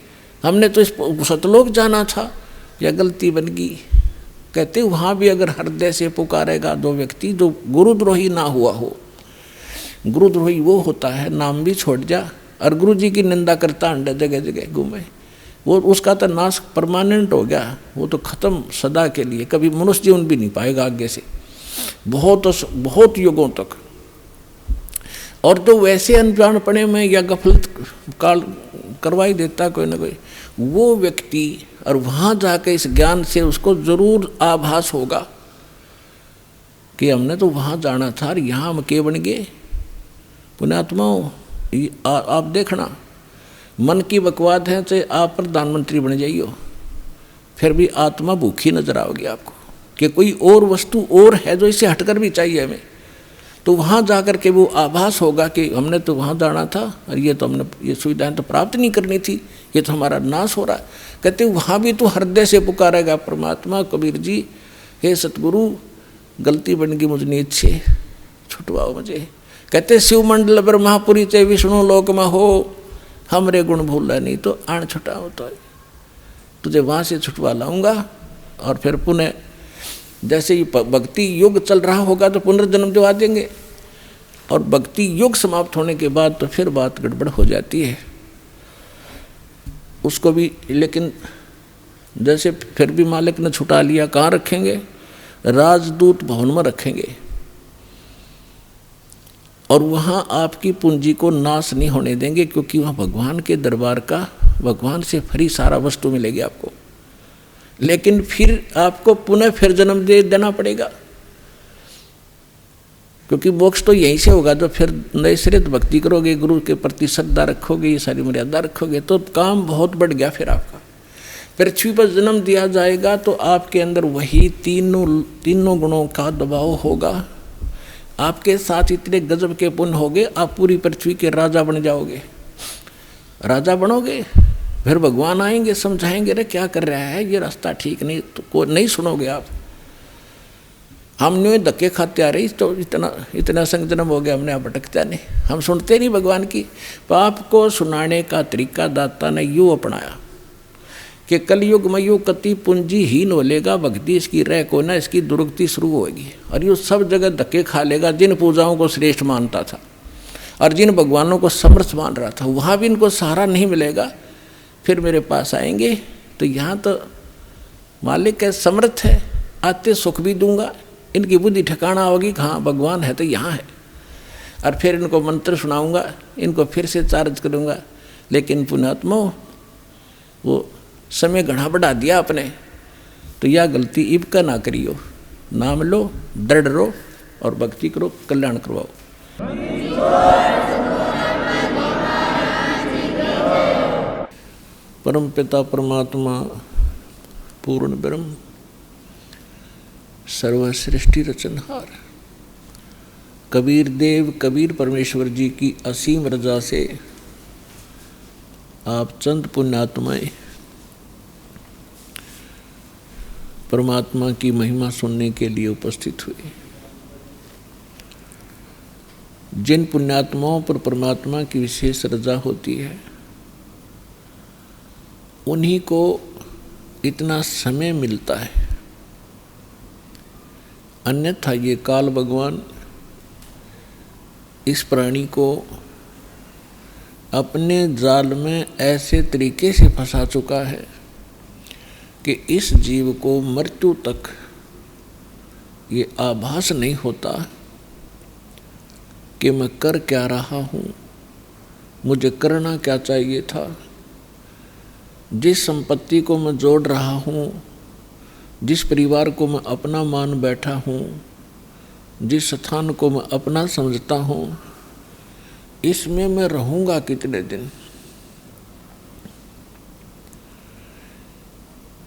हमने तो इस सतलोक जाना था, या गलती बन गई। कहते वहाँ भी अगर हृदय से पुकारेगा दो व्यक्ति, जो गुरुद्रोही ना हुआ हो। गुरुद्रोही वो होता है नाम भी छोड़ जा और गुरु जी की निंदा करता अंडे जगह जगह घूमे, वो उसका तो नाश परमानेंट हो गया, वो तो खत्म सदा के लिए, कभी मनुष्य जीवन भी नहीं पाएगा आगे से, बहुत युगों तक। और जो वैसे अनजानपने में या गफलत काल करवाई देता कोई ना कोई, वो व्यक्ति और वहाँ जाके इस ज्ञान से उसको जरूर आभास होगा कि हमने तो वहाँ जाना था और यहाँ हम के बन गए। पुण्यात्माओं, आप देखना, मन की बकवाद है चाहे आप प्रधानमंत्री बन जाइयो, फिर भी आत्मा भूखी नजर आओगी आपको कि कोई और वस्तु और है जो इसे हटकर भी चाहिए हमें। तो वहाँ जाकर के वो आभास होगा कि हमने तो वहाँ जाना था और ये तो हमने ये सुविधाएं तो प्राप्त नहीं करनी थी, ये तो हमारा नाश हो रहा है। कहते वहाँ भी तो हृदय से पुकारेगा परमात्मा, कबीर जी हे सतगुरु गलती बन गई मुझ नीचे, छुटवाओ मुझे। कहते शिव मंडल ब्रह्मापुरी चे विष्णु लोक में हो, हमरे गुण भूला नहीं तो आण छुटा होता है। तुझे वहाँ से छुटवा लाऊंगा और फिर पुनः जैसे ही भक्ति युग चल रहा होगा तो पुनर्जन्म जो आ देंगे, और भक्ति युग समाप्त होने के बाद तो फिर बात गड़बड़ हो जाती है उसको भी। लेकिन जैसे फिर भी मालिक ने छुटा लिया, कहाँ रखेंगे? राजदूत भवन में रखेंगे, और वहाँ आपकी पूंजी को नाश नहीं होने देंगे, क्योंकि वहाँ भगवान के दरबार का, भगवान से फ्री सारा वस्तु मिलेगी आपको। लेकिन फिर आपको पुनः फिर जन्म दे देना पड़ेगा, क्योंकि मोक्ष तो यहीं से होगा। जो फिर नए सिरे भक्ति करोगे, गुरु के प्रति श्रद्धा रखोगे, ये सारी मर्यादा रखोगे, तो काम बहुत बढ़ गया। फिर आपका पृथ्वी पर जन्म दिया जाएगा तो आपके अंदर वही तीनों गुणों का दबाव होगा। आपके साथ इतने गजब के पुण्य होंगे, आप पूरी पृथ्वी के राजा बन जाओगे, राजा बनोगे। फिर भगवान आएंगे, समझाएंगे, रे क्या कर रहा है, ये रास्ता ठीक नहीं, तो को नहीं सुनोगे आप। हम न्यू धक्के खाते आ रही, तो इतना संजनम हो गया हमने, आप भटकता नहीं, हम सुनते नहीं भगवान की। पाप को सुनाने का तरीका दाता ने यूँ अपनाया कि कलयुग में यूँ कति पूंजी हीन हो लेगा, भक्ति इसकी रह को ना, इसकी दुर्गति शुरू होगी, और यूँ सब जगह धक्के खा लेगा। जिन पूजाओं को श्रेष्ठ मानता था और जिन भगवानों को समर्थ मान रहा था, वहाँ भी इनको सहारा नहीं मिलेगा। फिर मेरे पास आएंगे तो यहाँ तो मालिक है, समर्थ है, आते सुख भी दूंगा, इनकी बुद्धि ठिकाना होगी, हाँ भगवान है तो यहाँ है, और फिर इनको मंत्र सुनाऊंगा, इनको फिर से चार्ज करूँगा। लेकिन पुण्यात्मा, वो समय घना बढ़ा दिया आपने, तो यह गलती इब का ना करियो। नाम लो, दृढ़ रहो और भक्ति करो, कल्याण करवाओ। परम पिता परमात्मा पूर्ण ब्रह्म सर्व सृष्टि रचनहार कबीर देव कबीर परमेश्वर जी की असीम रजा से आप चंद पुण्यात्माएं परमात्मा की महिमा सुनने के लिए उपस्थित हुए। जिन पुण्यात्माओं पर परमात्मा की विशेष रजा होती है, उन्हीं को इतना समय मिलता है, अन्यथा ये काल भगवान इस प्राणी को अपने जाल में ऐसे तरीके से फंसा चुका है कि इस जीव को मृत्यु तक ये आभास नहीं होता कि मैं कर क्या रहा हूँ, मुझे करना क्या चाहिए था। जिस संपत्ति को मैं जोड़ रहा हूँ, जिस परिवार को मैं अपना मान बैठा हूँ, जिस स्थान को मैं अपना समझता हूँ, इसमें मैं रहूँगा कितने दिन।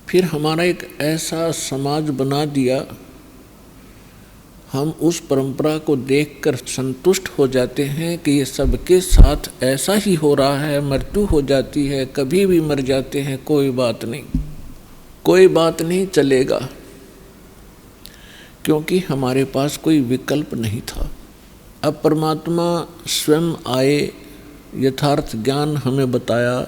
फिर हमारा एक ऐसा समाज बना दिया, हम उस परंपरा को देखकर संतुष्ट हो जाते हैं कि ये सबके साथ ऐसा ही हो रहा है, मृत्यु हो जाती है, कभी भी मर जाते हैं, कोई बात नहीं, कोई बात नहीं, चलेगा, क्योंकि हमारे पास कोई विकल्प नहीं था। अब परमात्मा स्वयं आए, यथार्थ ज्ञान हमें बताया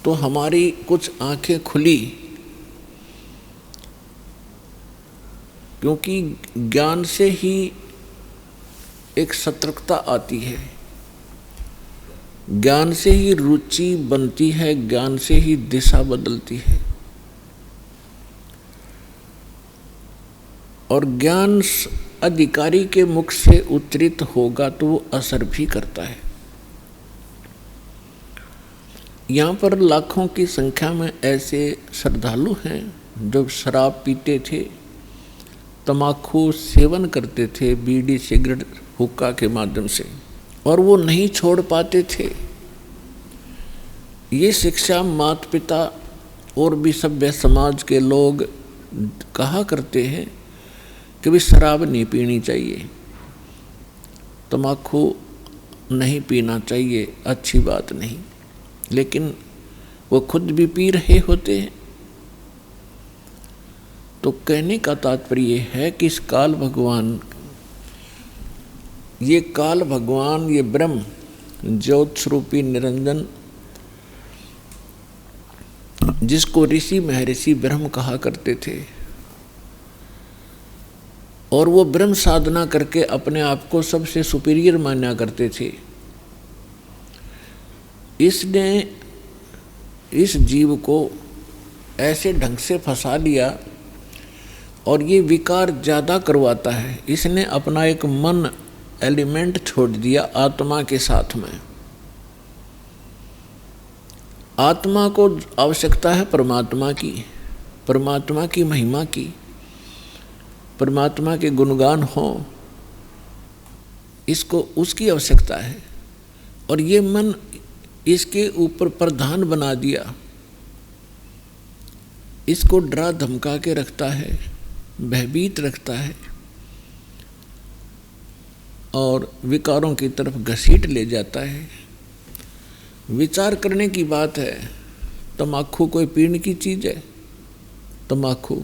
तो हमारी कुछ आंखें खुली, क्योंकि ज्ञान से ही एक सतर्कता आती है, ज्ञान से ही रुचि बनती है, ज्ञान से ही दिशा बदलती है। और ज्ञान अधिकारी के मुख से उच्चरित होगा तो वो असर भी करता है। यहाँ पर लाखों की संख्या में ऐसे श्रद्धालु हैं जो शराब पीते थे, तम्बाकू सेवन करते थे, बीड़ी सिगरेट हुक्का के माध्यम से, और वो नहीं छोड़ पाते थे। ये शिक्षा माता पिता और भी सभ्य समाज के लोग कहा करते हैं कि भी शराब नहीं पीनी चाहिए, तम्बाकू नहीं पीना चाहिए, अच्छी बात नहीं, लेकिन वो खुद भी पी रहे होते हैं। तो कहने का तात्पर्य है कि इस काल भगवान, ये काल भगवान, ये ब्रह्म ज्योत स्वरूपी निरंजन, जिसको ऋषि महर्षि ब्रह्म कहा करते थे, और वो ब्रह्म साधना करके अपने आप को सबसे सुपीरियर माना करते थे, इसने इस जीव को ऐसे ढंग से फंसा लिया और ये विकार ज़्यादा करवाता है। इसने अपना एक मन एलिमेंट छोड़ दिया आत्मा के साथ में। आत्मा को आवश्यकता है परमात्मा की महिमा की, परमात्मा के गुणगान हो, इसको उसकी आवश्यकता है। और ये मन इसके ऊपर प्रधान बना दिया, इसको डरा धमका के रखता है, भयभीत रखता है और विकारों की तरफ घसीट ले जाता है। विचार करने की बात है, तम्बाकू कोई पीने की चीज़ है? तम्बाकू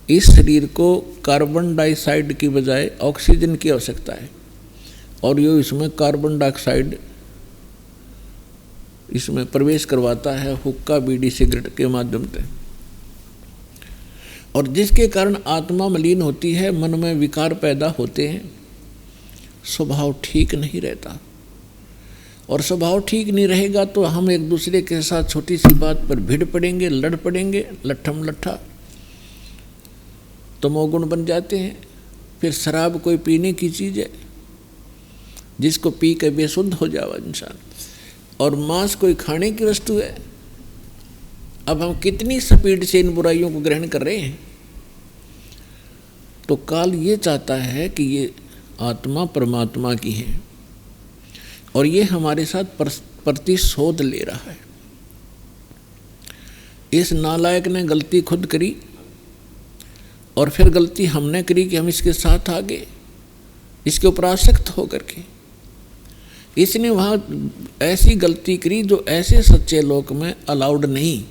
इस शरीर को कार्बन डाइऑक्साइड की बजाय ऑक्सीजन की आवश्यकता है, और ये इसमें कार्बन डाइऑक्साइड इसमें प्रवेश करवाता है हुक्का बीड़ी सिगरेट के माध्यम से, और जिसके कारण आत्मा मलिन होती है, मन में विकार पैदा होते हैं, स्वभाव ठीक नहीं रहता। और स्वभाव ठीक नहीं रहेगा तो हम एक दूसरे के साथ छोटी सी बात पर भिड़ पड़ेंगे, लड़ पड़ेंगे, लट्ठम लट्ठा, तमोगुण बन जाते हैं। फिर शराब कोई पीने की चीज़ है जिसको पी के बेसुद्ध हो जावा इंसान, और मांस कोई खाने की वस्तु है। अब हम कितनी स्पीड से इन बुराइयों को ग्रहण कर रहे हैं। तो काल ये चाहता है कि ये आत्मा परमात्मा की है और ये हमारे साथ प्रतिशोध ले रहा है। इस नालायक ने गलती खुद करी और फिर गलती हमने करी कि हम इसके साथ आ गए, इसके ऊपर आसक्त होकर के। इसने वहाँ ऐसी गलती करी जो ऐसे सच्चे लोक में अलाउड नहीं।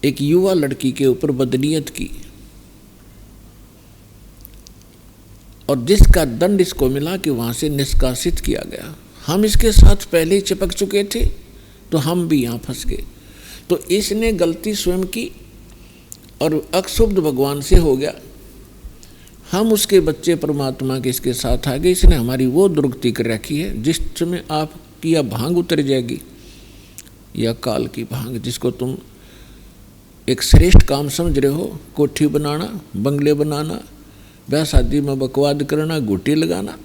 एक युवा लड़की के ऊपर बदनीयत की और जिसका दंड इसको मिला कि वहाँ से निष्कासित किया गया। हम इसके साथ पहले ही चिपक चुके थे तो हम भी यहाँ फंस गए। तो इसने गलती स्वयं की और अक्षुब्ध भगवान से हो गया। हम उसके बच्चे परमात्मा के इसके साथ आ गए। इसने हमारी वो दुर्गति कर रखी है जिस समय आपकी या भांग उतर जाएगी या काल की भांग, जिसको तुम एक श्रेष्ठ काम समझ रहे हो, कोठी बनाना, बंगले बनाना, ब्याह शादी में बकवाद करना, गुटी लगाना।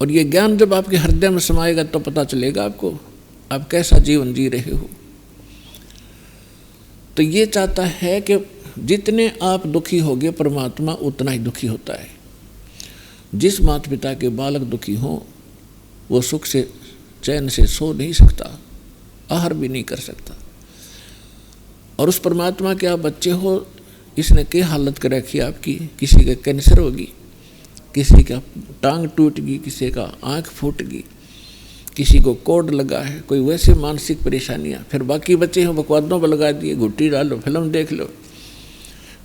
और ये ज्ञान जब आपके हृदय में समाएगा तो पता चलेगा आपको आप कैसा जीवन जी रहे हो। तो ये चाहता है कि जितने आप दुखी होगे परमात्मा उतना ही दुखी होता है। जिस माता पिता के बालक दुखी हों वो सुख से चैन से सो नहीं सकता, आहार भी नहीं कर सकता। और उस परमात्मा के आप बच्चे हो, इसने क्या हालत कर रखी आपकी। किसी का कैंसर होगी, किसी का टांग टूट गई, किसी का आँख फूट गई, किसी को कोड लगा है, कोई वैसे मानसिक परेशानियाँ। फिर बाकी बच्चे हैं बकवादों पर लगा दिए, घुट्टी डालो, फिल्म देख लो,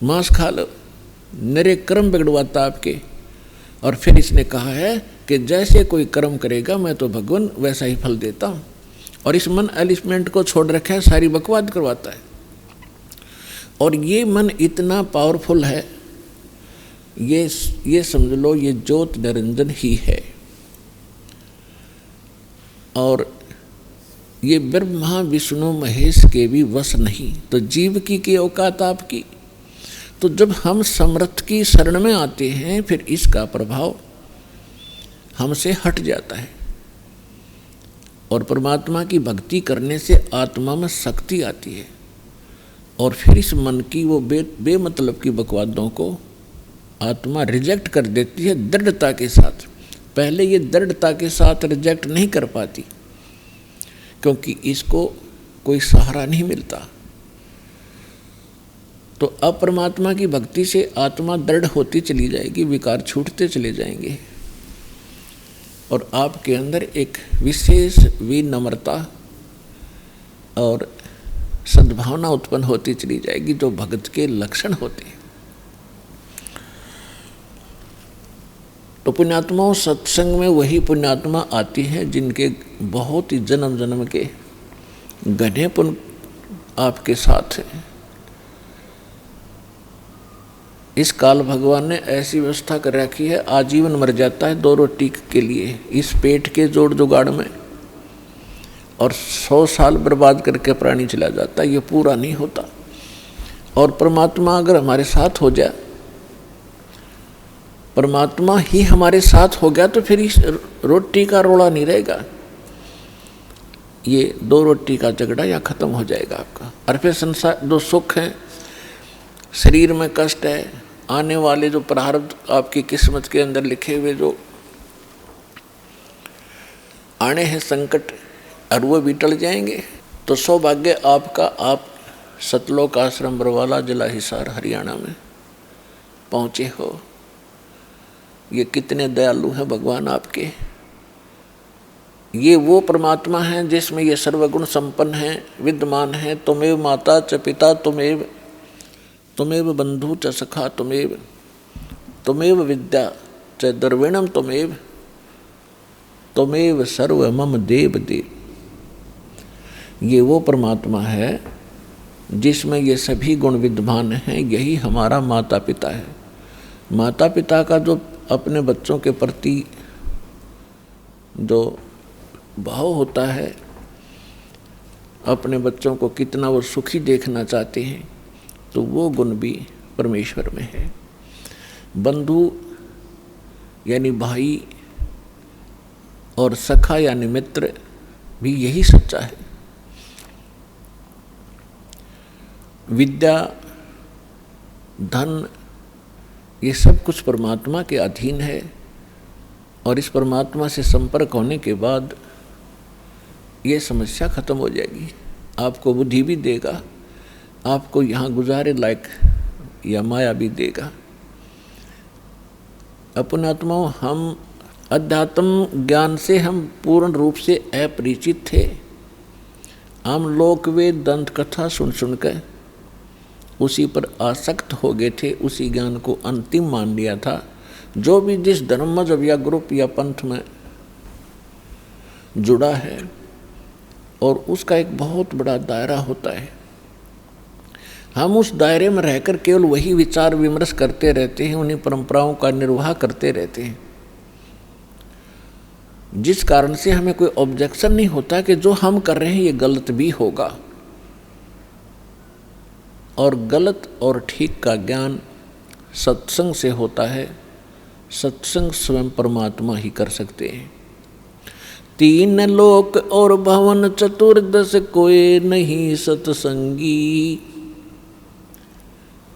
मांस खा लो, नरे कर्म बिगड़वाता आपके। और फिर इसने कहा है कि जैसे कोई कर्म करेगा मैं तो भगवान वैसा ही फल देता हूँ। और इस मन एलिमेंट को छोड़ रखा है, सारी बकवाद करवाता है। और ये मन इतना पावरफुल है, ये समझ लो ये ज्योत निरंजन ही है। और ये ब्रह्मा विष्णु महेश के भी वश नहीं, तो जीव की औकात आपकी। तो जब हम समर्थ की शरण में आते हैं, फिर इसका प्रभाव हमसे हट जाता है और परमात्मा की भक्ति करने से आत्मा में शक्ति आती है। और फिर इस मन की वो बेमतलब की बकवादों को आत्मा रिजेक्ट कर देती है दृढ़ता के साथ। पहले ये दृढ़ता के साथ रिजेक्ट नहीं कर पाती, क्योंकि इसको कोई सहारा नहीं मिलता। तो अब परमात्मा की भक्ति से आत्मा दृढ़ होती चली जाएगी, विकार छूटते चले जाएंगे और आपके अंदर एक विशेष विनम्रता और सद्भावना उत्पन्न होती चली जाएगी, जो भक्त के लक्षण होते हैं। तो पुण्यात्माओं, सत्संग में वही पुण्यात्मा आती है जिनके बहुत ही जन्म जन्म के घने पुण्य आपके साथ है। इस काल भगवान ने ऐसी व्यवस्था कर रखी है, आजीवन मर जाता है 2 रोटी के लिए इस पेट के जोड़ जुगाड़ में, और 100 साल बर्बाद करके प्राणी चला जाता है, ये पूरा नहीं होता। और परमात्मा अगर हमारे साथ हो जाए, परमात्मा ही हमारे साथ हो गया, तो फिर इस रोटी का रोड़ा नहीं रहेगा, ये 2 रोटी का झगड़ा या खत्म हो जाएगा आपका। और फिर संसार जो सुख है, शरीर में कष्ट है, आने वाले जो प्रारब्ध आपकी किस्मत के अंदर लिखे हुए जो आने हैं संकट, और वो भी टल जाएंगे। तो सौभाग्य आपका, आप सतलोक आश्रम बरवाला जिला हिसार हरियाणा में पहुँचे हो। ये कितने दयालु हैं भगवान आपके। ये वो परमात्मा हैं जिसमें ये सर्वगुण संपन्न हैं, विद्यमान हैं। तुमेव माता च पिता तुमेव बंधु च सखा तुमेव विद्या च द्रविणम तुमेव सर्व मम देव देव। ये वो परमात्मा है जिसमें ये सभी गुण विद्यमान हैं। यही हमारा माता पिता है। माता पिता का जो अपने बच्चों के प्रति जो भाव होता है, अपने बच्चों को कितना वो सुखी देखना चाहते हैं, तो वो गुण भी परमेश्वर में है। बंधु यानी भाई और सखा यानी मित्र भी यही सच्चा है। विद्या, धन, ये सब कुछ परमात्मा के अधीन है। और इस परमात्मा से संपर्क होने के बाद ये समस्या खत्म हो जाएगी। आपको बुद्धि भी देगा, आपको यहाँ गुजारे लायक या माया भी देगा। अपने आत्माओं, हम अध्यात्म ज्ञान से हम पूर्ण रूप से अपरिचित थे। हम लोक वेद दंत कथा सुन सुनकर उसी पर आसक्त हो गए थे, उसी ज्ञान को अंतिम मान लिया था। जो भी जिस धर्म मजहब या ग्रुप या पंथ में जुड़ा है, और उसका एक बहुत बड़ा दायरा होता है। हम उस दायरे में रहकर केवल वही विचार विमर्श करते रहते हैं, उन्हीं परंपराओं का निर्वाह करते रहते हैं, जिस कारण से हमें कोई ऑब्जेक्शन नहीं होता कि जो हम कर रहे हैं ये गलत भी होगा। और गलत और ठीक का ज्ञान सत्संग से होता है। सत्संग स्वयं परमात्मा ही कर सकते हैं। 3 लोक और भवन चतुर्दश कोई नहीं सत्संगी।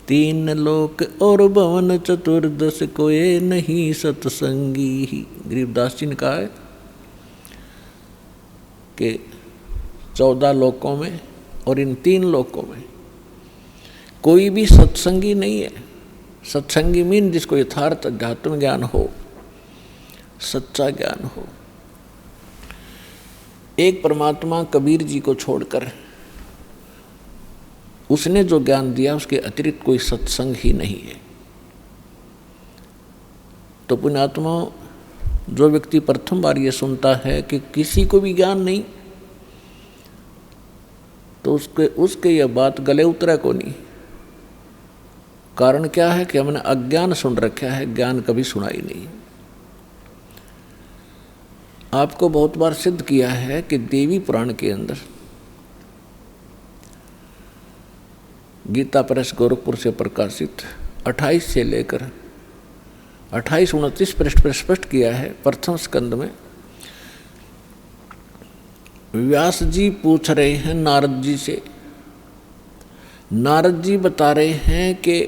3 लोक और भवन चतुर्दश कोई नहीं सत्संगी। गरीबदास जी ने कहा है कि 14 लोकों में और इन 3 लोकों में कोई भी सत्संगी नहीं है। सत्संगी मीन जिसको यथार्थ अध्यात्म ज्ञान हो, सच्चा ज्ञान हो। एक परमात्मा कबीर जी को छोड़कर उसने जो ज्ञान दिया उसके अतिरिक्त कोई सत्संग ही नहीं है। तो पुण्यात्मा, जो व्यक्ति प्रथम बार ये सुनता है कि किसी को भी ज्ञान नहीं, तो उसके यह बात गले उतरा को नहीं। कारण क्या है कि हमने अज्ञान सुन रखा है, ज्ञान कभी सुना ही नहीं। आपको बहुत बार सिद्ध किया है कि देवी पुराण के अंदर गीता प्रेस गोरखपुर से प्रकाशित 28 से लेकर 28-29 पृष्ठ पर स्पष्ट किया है। प्रथम स्कंद में व्यास जी पूछ रहे हैं नारद जी से, नारद जी बता रहे हैं कि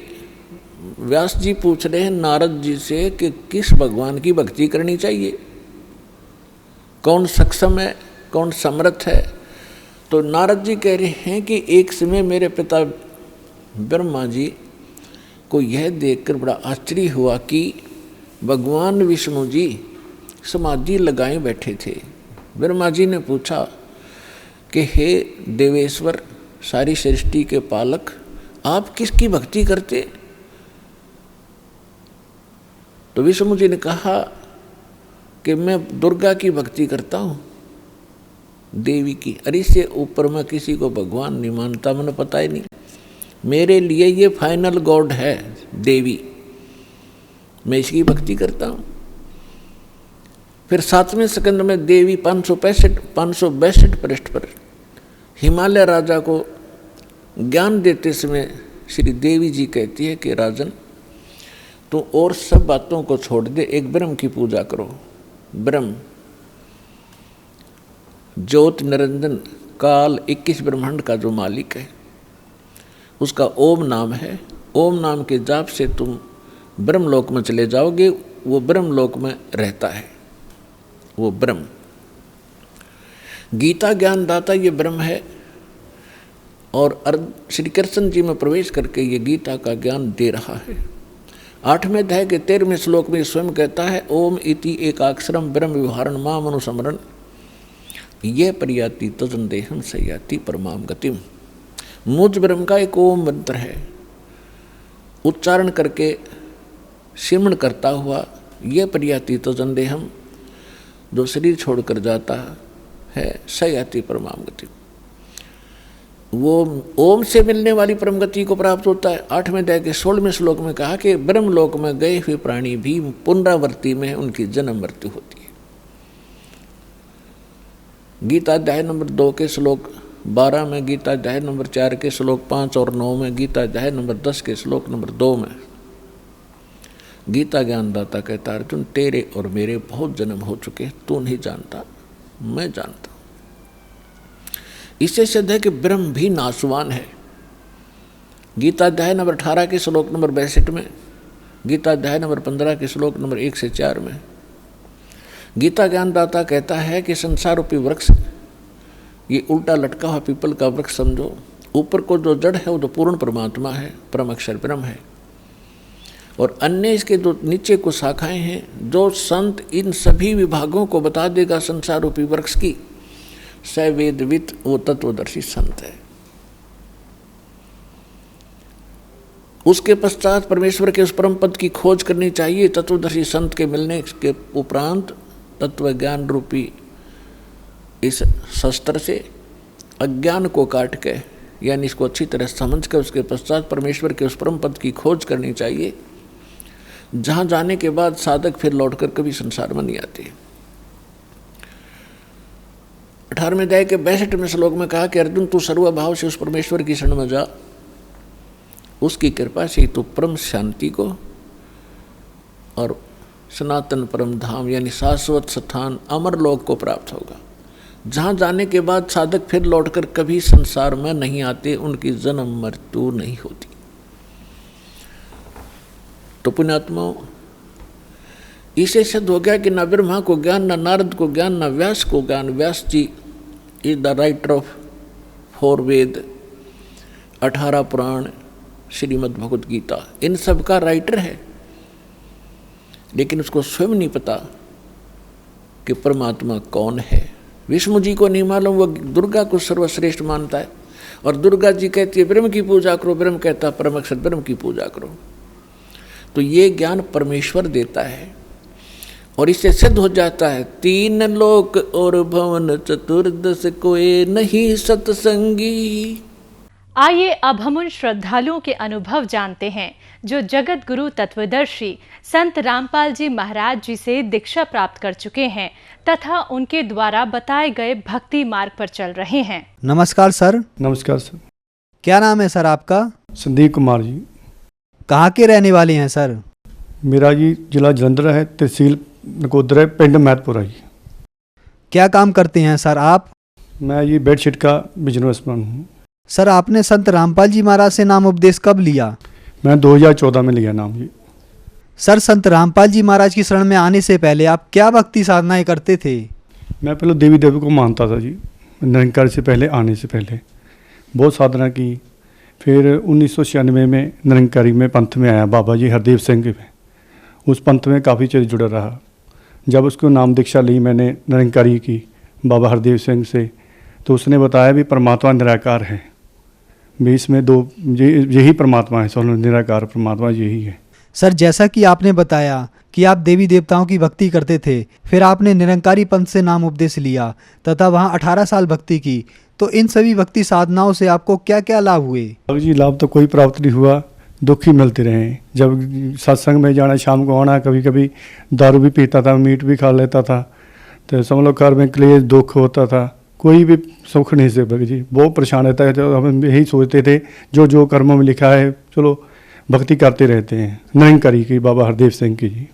व्यास जी पूछ रहे हैं नारद जी से कि किस भगवान की भक्ति करनी चाहिए, कौन सक्षम है, कौन समर्थ है। तो नारद जी कह रहे हैं कि एक समय मेरे पिता ब्रह्मा जी को यह देखकर बड़ा आश्चर्य हुआ कि भगवान विष्णु जी समाधि लगाए बैठे थे। ब्रह्मा जी ने पूछा कि हे देवेश्वर, सारी सृष्टि के पालक, आप किसकी भक्ति करते? तो विष्णु जी ने कहा कि मैं दुर्गा की भक्ति करता हूँ, देवी की। अरे इससे ऊपर मैं किसी को भगवान नहीं मानता, मैंने पता ही नहीं। मेरे लिए ये फाइनल गॉड है देवी, मैं इसकी भक्ति करता हूँ। फिर 7वें स्कंद में देवी 562 पृष्ठ पर हिमालय राजा को ज्ञान देते समय श्री देवी जी कहती है कि राजन, तो और सब बातों को छोड़ दे, एक ब्रह्म की पूजा करो। ब्रह्म ज्योत निरंजन काल 21 ब्रह्मांड का जो मालिक है, उसका ओम नाम है। ओम नाम के जाप से तुम ब्रह्मलोक में चले जाओगे। वो ब्रह्मलोक में रहता है, वो ब्रह्म। गीता ज्ञानदाता ये ब्रह्म है, और श्री कृष्ण जी में प्रवेश करके ये गीता का ज्ञान दे रहा है। 8वें अध्याय के 13वें श्लोक में स्वयं कहता है, ओम इति एकाक्षरम ब्रह्म विवहारण माम अनुसमरण ये परियाति तजन देहम सयाति परमाम गतिम। मुझ ब्रह्म का एक ओम मंत्र है, उच्चारण करके सिमरण करता हुआ ये परियाति तजन देहम, जो शरीर छोड़कर जाता है, सयाति परमाम गति, वो ओम से मिलने वाली परम गति को प्राप्त होता है। 8वें अध्याय के 16वें श्लोक में कहा कि ब्रह्मलोक में गए हुए प्राणी भी पुनरावृत्ति में उनकी जन्म मृत्यु होती है। गीता अध्याय नंबर 2 के श्लोक 12 में, गीता अध्याय नंबर 4 के श्लोक 5 और 9 में, गीता अध्याय नंबर 10 के श्लोक नंबर 2 में गीता ज्ञानदाता कहता, अर्जुन तेरे और मेरे बहुत जन्म हो चुके, तू नहीं जानता, मैं जानता हूं। इससे सिद्ध है कि ब्रह्म भी नाशवान है। गीता अध्याय नंबर 18 के श्लोक नंबर 62 में, गीता अध्याय नंबर 15 के श्लोक नंबर 1 से 4 में गीता ज्ञानदाता कहता है कि संसार रूपी वृक्ष ये उल्टा लटका हुआ पीपल का वृक्ष समझो। ऊपर को जो जड़ है वो तो पूर्ण परमात्मा है, परम अक्षर ब्रह्म है, और अन्य इसके जो नीचे को शाखाएं हैं, जो संत इन सभी विभागों को बता देगा संसार रूपी वृक्ष की, स वेदवित, वो तत्वदर्शी संत है। उसके पश्चात परमेश्वर के उस परम पद की खोज करनी चाहिए। तत्वदर्शी संत के मिलने के उपरांत तत्व ज्ञान रूपी इस शस्त्र से अज्ञान को काट के, यानी इसको अच्छी तरह समझ कर उसके पश्चात परमेश्वर के उस परम पद की खोज करनी चाहिए, जहाँ जाने के बाद साधक फिर लौटकर कभी संसार में नहीं आते। 18वें अध्याय के 62वें श्लोक में कहा कि अर्जुन तू सर्वभाव से उस परमेश्वर की शरण में जा, उसकी कृपा से तू परम शांति को और सनातन परम धाम यानी शाश्वत स्थान अमर लोक को प्राप्त होगा, जहाँ जाने के बाद साधक फिर लौटकर कभी संसार में नहीं आते, उनकी जन्म मृत्यु नहीं होती। तो पुण्यात्माओं, इसे सिद्ध हो गया कि न ब्रह्मा को ज्ञान, न नारद को ज्ञान, न व्यास को ज्ञान। व्यास जी इज द राइटर ऑफ 4 वेद, 18 पुराण, श्रीमद् भगवद गीता, इन सब का राइटर है, लेकिन उसको स्वयं नहीं पता कि परमात्मा कौन है। विष्णु जी को नहीं मालूम, वो दुर्गा को सर्वश्रेष्ठ मानता है, और दुर्गा जी कहती है ब्रह्म की पूजा करो, ब्रह्म कहता है परम अक्षर ब्रह्म की पूजा करो। तो ये ज्ञान परमेश्वर देता है, और इससे सिद्ध हो जाता है, तीन लोक और भवन चतुर्दश कोई नहीं सत्संगी। आइए अब हम उन श्रद्धालुओं के अनुभव जानते हैं जो जगत गुरु तत्वदर्शी संत रामपाल जी महाराज जी से दीक्षा प्राप्त कर चुके हैं तथा उनके द्वारा बताए गए भक्ति मार्ग पर चल रहे हैं। नमस्कार सर। नमस्कार सर। क्या नाम है सर आपका? संदीप कुमार जी। कहाँ के रहने वाले हैं सर? मेरा जी जिला जलंधर है, तहसील नकोदर है, पिंड मैतपुरा जी। क्या काम करते हैं सर आप? मैं ये बेडशीट का बिजनेसमैन हूँ। सर आपने संत रामपाल जी महाराज से नाम उपदेश कब लिया? मैं 2014 में लिया नाम जी। सर संत रामपाल जी महाराज की शरण में आने से पहले आप क्या भक्ति साधनाएं करते थे? मैं पहले देवी देवी को मानता था जी, निरंकारी से पहले आने से पहले बहुत साधना की। फिर 1996 में निरंकारी में पंथ में आया, बाबा जी हरदेव सिंह के में। उस पंथ में काफ़ी चीज़ जुड़ा रहा। जब उसको नाम दीक्षा ली मैंने निरंकारी की बाबा हरदेव सिंह से, तो उसने बताया भी परमात्मा निराकार है, भी इसमें दो यही परमात्मा है, सोलो निराकार परमात्मा यही है। सर जैसा कि आपने बताया कि आप देवी देवताओं की भक्ति करते थे, फिर आपने निरंकारी पंथ से नाम उपदेश लिया तथा वहाँ 18 साल भक्ति की, तो इन सभी भक्ति साधनाओं से आपको क्या क्या लाभ हुए? जी लाभ तो कोई प्राप्त नहीं हुआ, दुख ही मिलते रहे। जब सत्संग में जाना, शाम को आना, कभी कभी दारू भी पीता था, मीट भी खा लेता था, तो समझ लो घर में क्लेश दुख होता था, कोई भी सुख नहीं से भगत जी बहुत परेशान रहता है। तो हम यही सोचते थे जो जो कर्मों में लिखा है चलो भक्ति करते रहते हैं। निरंकारी की बाबा हरदेव सिंह की जी,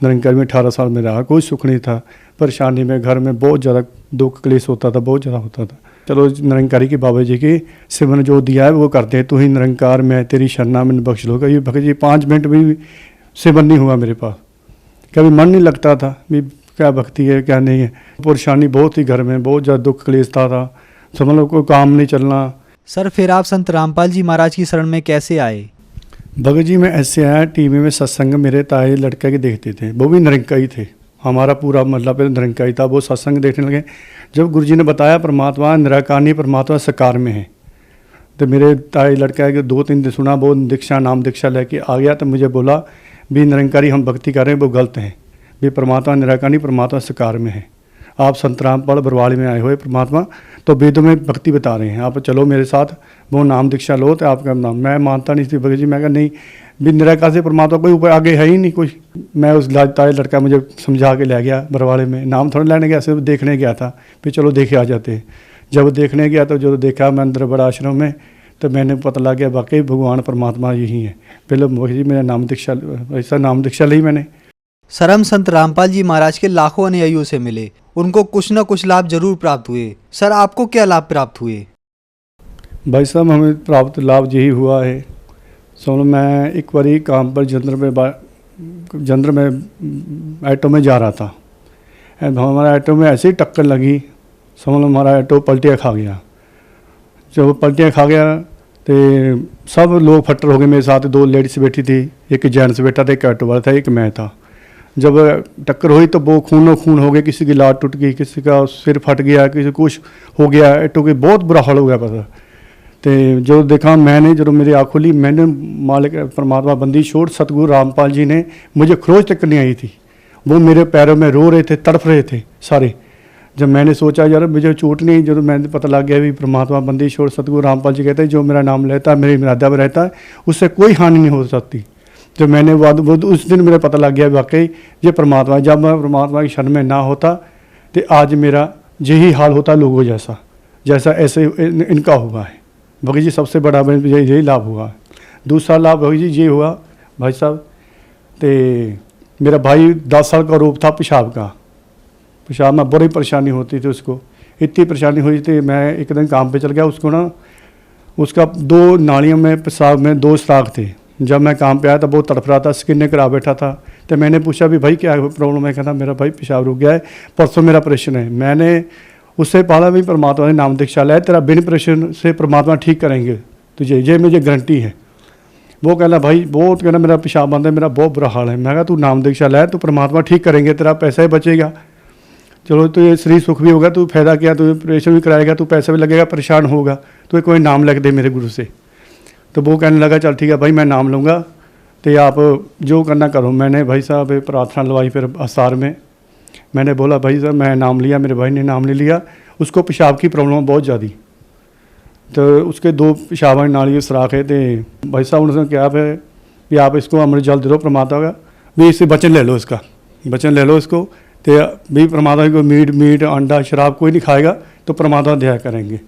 निरंकारी में 18 साल में रहा, कोई सुख नहीं था, परेशानी में घर में बहुत ज़्यादा दुख क्लेश होता था, बहुत ज़्यादा होता था। चलो निरंकारी के बाबा जी की सिमरन जो दिया है वो करते हैं। तू ही निरंकार में तेरी शरणा में बख्श लो। ये भगत जी 5 मिनट भी सिमरन नहीं हुआ मेरे पास, कभी मन नहीं लगता था भी क्या भक्ति है क्या नहीं है। परेशानी बहुत ही घर में, बहुत ज़्यादा दुख क्लेश था, समझ लो कोई काम नहीं चलना। सर फिर आप संत रामपाल जी महाराज की शरण में कैसे आए? भगत जी मैं ऐसे आया, टीवी में सत्संग मेरे ताए लड़के के देखते थे, वो भी निरंकारी थे, हमारा पूरा मतलब पे निरंकारी था। वो सत्संग देखने लगे, जब गुरुजी ने बताया परमात्मा निराकार नहीं, परमात्मा साकार में है, तो मेरे ताए लड़का के 2-3 दिन सुना, वो दीक्षा नाम दीक्षा लेके आ गया। तो मुझे बोला भी निरंकारी हम भक्ति कर रहे हैं वो गलत है, भी परमात्मा निराकार नहीं, परमात्मा साकार में है। आप संत रामपाल बरवाड़ी में आए हुए परमात्मा तो वेदों में भक्ति बता रहे हैं, आप चलो मेरे साथ, वो नाम दीक्षा लो तो आपका नाम। मैं मानता नहीं थी भगत जी, मैं कहा नहीं भी निराकार से परमात्मा कोई ऊपर आगे है ही नहीं कोई। मैं उस ताए लड़का मुझे समझा के ले गया बरवाड़े में, नाम थोड़ा लेने गया, सिर्फ देखने गया था, फिर चलो देखे आ जाते। जब देखने गया तो जो देखा मैं अंदर बड़ा आश्रम में, तो मैंने पता लग गया वाकई भगवान परमात्मा यही है। पहले भगत जी मेरा नाम दीक्षा, ऐसा नाम दीक्षा ली मैंने। सर हम संत रामपाल जी महाराज के लाखों अनुयायियों से मिले, उनको कुछ न कुछ लाभ जरूर प्राप्त हुए। सर आपको क्या लाभ प्राप्त हुए? भाई साहब हमें प्राप्त लाभ यही हुआ है, समझ मैं एक बारी काम पर जंदर में ऑटो में जा रहा था, हमारा ऑटो में ऐसे ही टक्कर लगी, समझ लो हमारा ऑटो पलटियाँ खा गया। जब पलटियाँ खा गया तो सब लोग फट्टर हो गए। मेरे साथ 2 लेडीज बैठी थी, एक जेंट्स बैठा था, एक ऑटो वाला था, एक मैं था। जब टक्कर हुई तो वो खूनो खून हो गया, किसी की लात टूट गई, किसी का सिर फट गया, किसी कुछ हो गया, ऑटो के बहुत बुरा हाल हो गया पता। तो जो देखा मैंने, जो मेरी आँख खुली, मैंने मालिक परमात्मा बंदी छोड़ सतगुरु रामपाल जी ने मुझे खरोच तक नहीं आई थी, वो मेरे पैरों में रो रहे थे, तड़फ रहे थे सारे। जब मैंने सोचा यार मुझे चोट नहीं, जब मैंने पता लग गया भी परमात्मा बंदी छोड़ सतगुरु रामपाल जी कहते हैं जो मेरा नाम लेता है, मेरी मर्यादा में रहता है, उससे कोई हानि नहीं हो सकती। जब मैंने वो उस दिन मेरा पता लग गया वाकई ये परमात्मा। जब मैं परमात्मा की शरण में ना होता तो आज मेरा यही हाल होता लोगों जैसा, जैसा ऐसे इनका हुआ है। भगत जी सबसे बड़ा यही लाभ हुआ। दूसरा लाभ भगत जी ये हुआ भाई साहब, तो मेरा भाई 10 साल का रोग था पेशाब का, पेशाब में बड़ी परेशानी होती थी उसको, इतनी परेशानी हुई थी। मैं एक दिन काम पे चल गया, उसको ना उसका 2 नालियों में पेशाब में 2 सुराख थे। जब मैं काम पे आया तो बहुत तड़फ रहा था, स्किन करा बैठा था। तो मैंने पूछा भी भाई क्या प्रॉब्लम है? कहता मेरा भाई पेशाब रुक गया है, परसों मेरा ऑपरेशन है। मैंने उससे पाला भी परमात्मा ने नाम दीक्षा लाया, तेरा बिन ऑपरेशन से परमात्मा ठीक करेंगे तुझे, ये मुझे गारंटी है। वो कहना भाई बहुत कहना मेरा पेशाब बंद है, मेरा बहुत बुरा हाल है। मैं कहा तू नाम दीक्षा लाया तो परमात्मा ठीक करेंगे, तेरा पैसा ही बचेगा, चलो तो ये शरीर सुख भी होगा, तू फायदा किया, तू ऑपरेशन भी कराएगा, तू पैसा भी लगेगा, परेशान होगा, तो कोई नाम लिख दे मेरे गुरु से। तो वो कहने लगा चल ठीक है भाई मैं नाम लूँगा, तो आप जो करना करो। मैंने भाई साहब प्रार्थना लवाई फिर आसार में मैंने बोला भाई साहब, मैं नाम लिया, मेरे भाई ने नाम ले लिया। उसको पेशाब की प्रॉब्लम बहुत ज़्यादा, तो उसके 2 पेशाब नाली सुराख है। तो भाई साहब उन्होंने क्या है भी आप इसको अमृत जल दे दो परमात्मा का, भी इससे वचन ले लो, इसका वचन ले लो इसको, तो भी परमात्मा को मीट अंडा शराब कोई नहीं खाएगा तो परमात्मा दया करेंगे।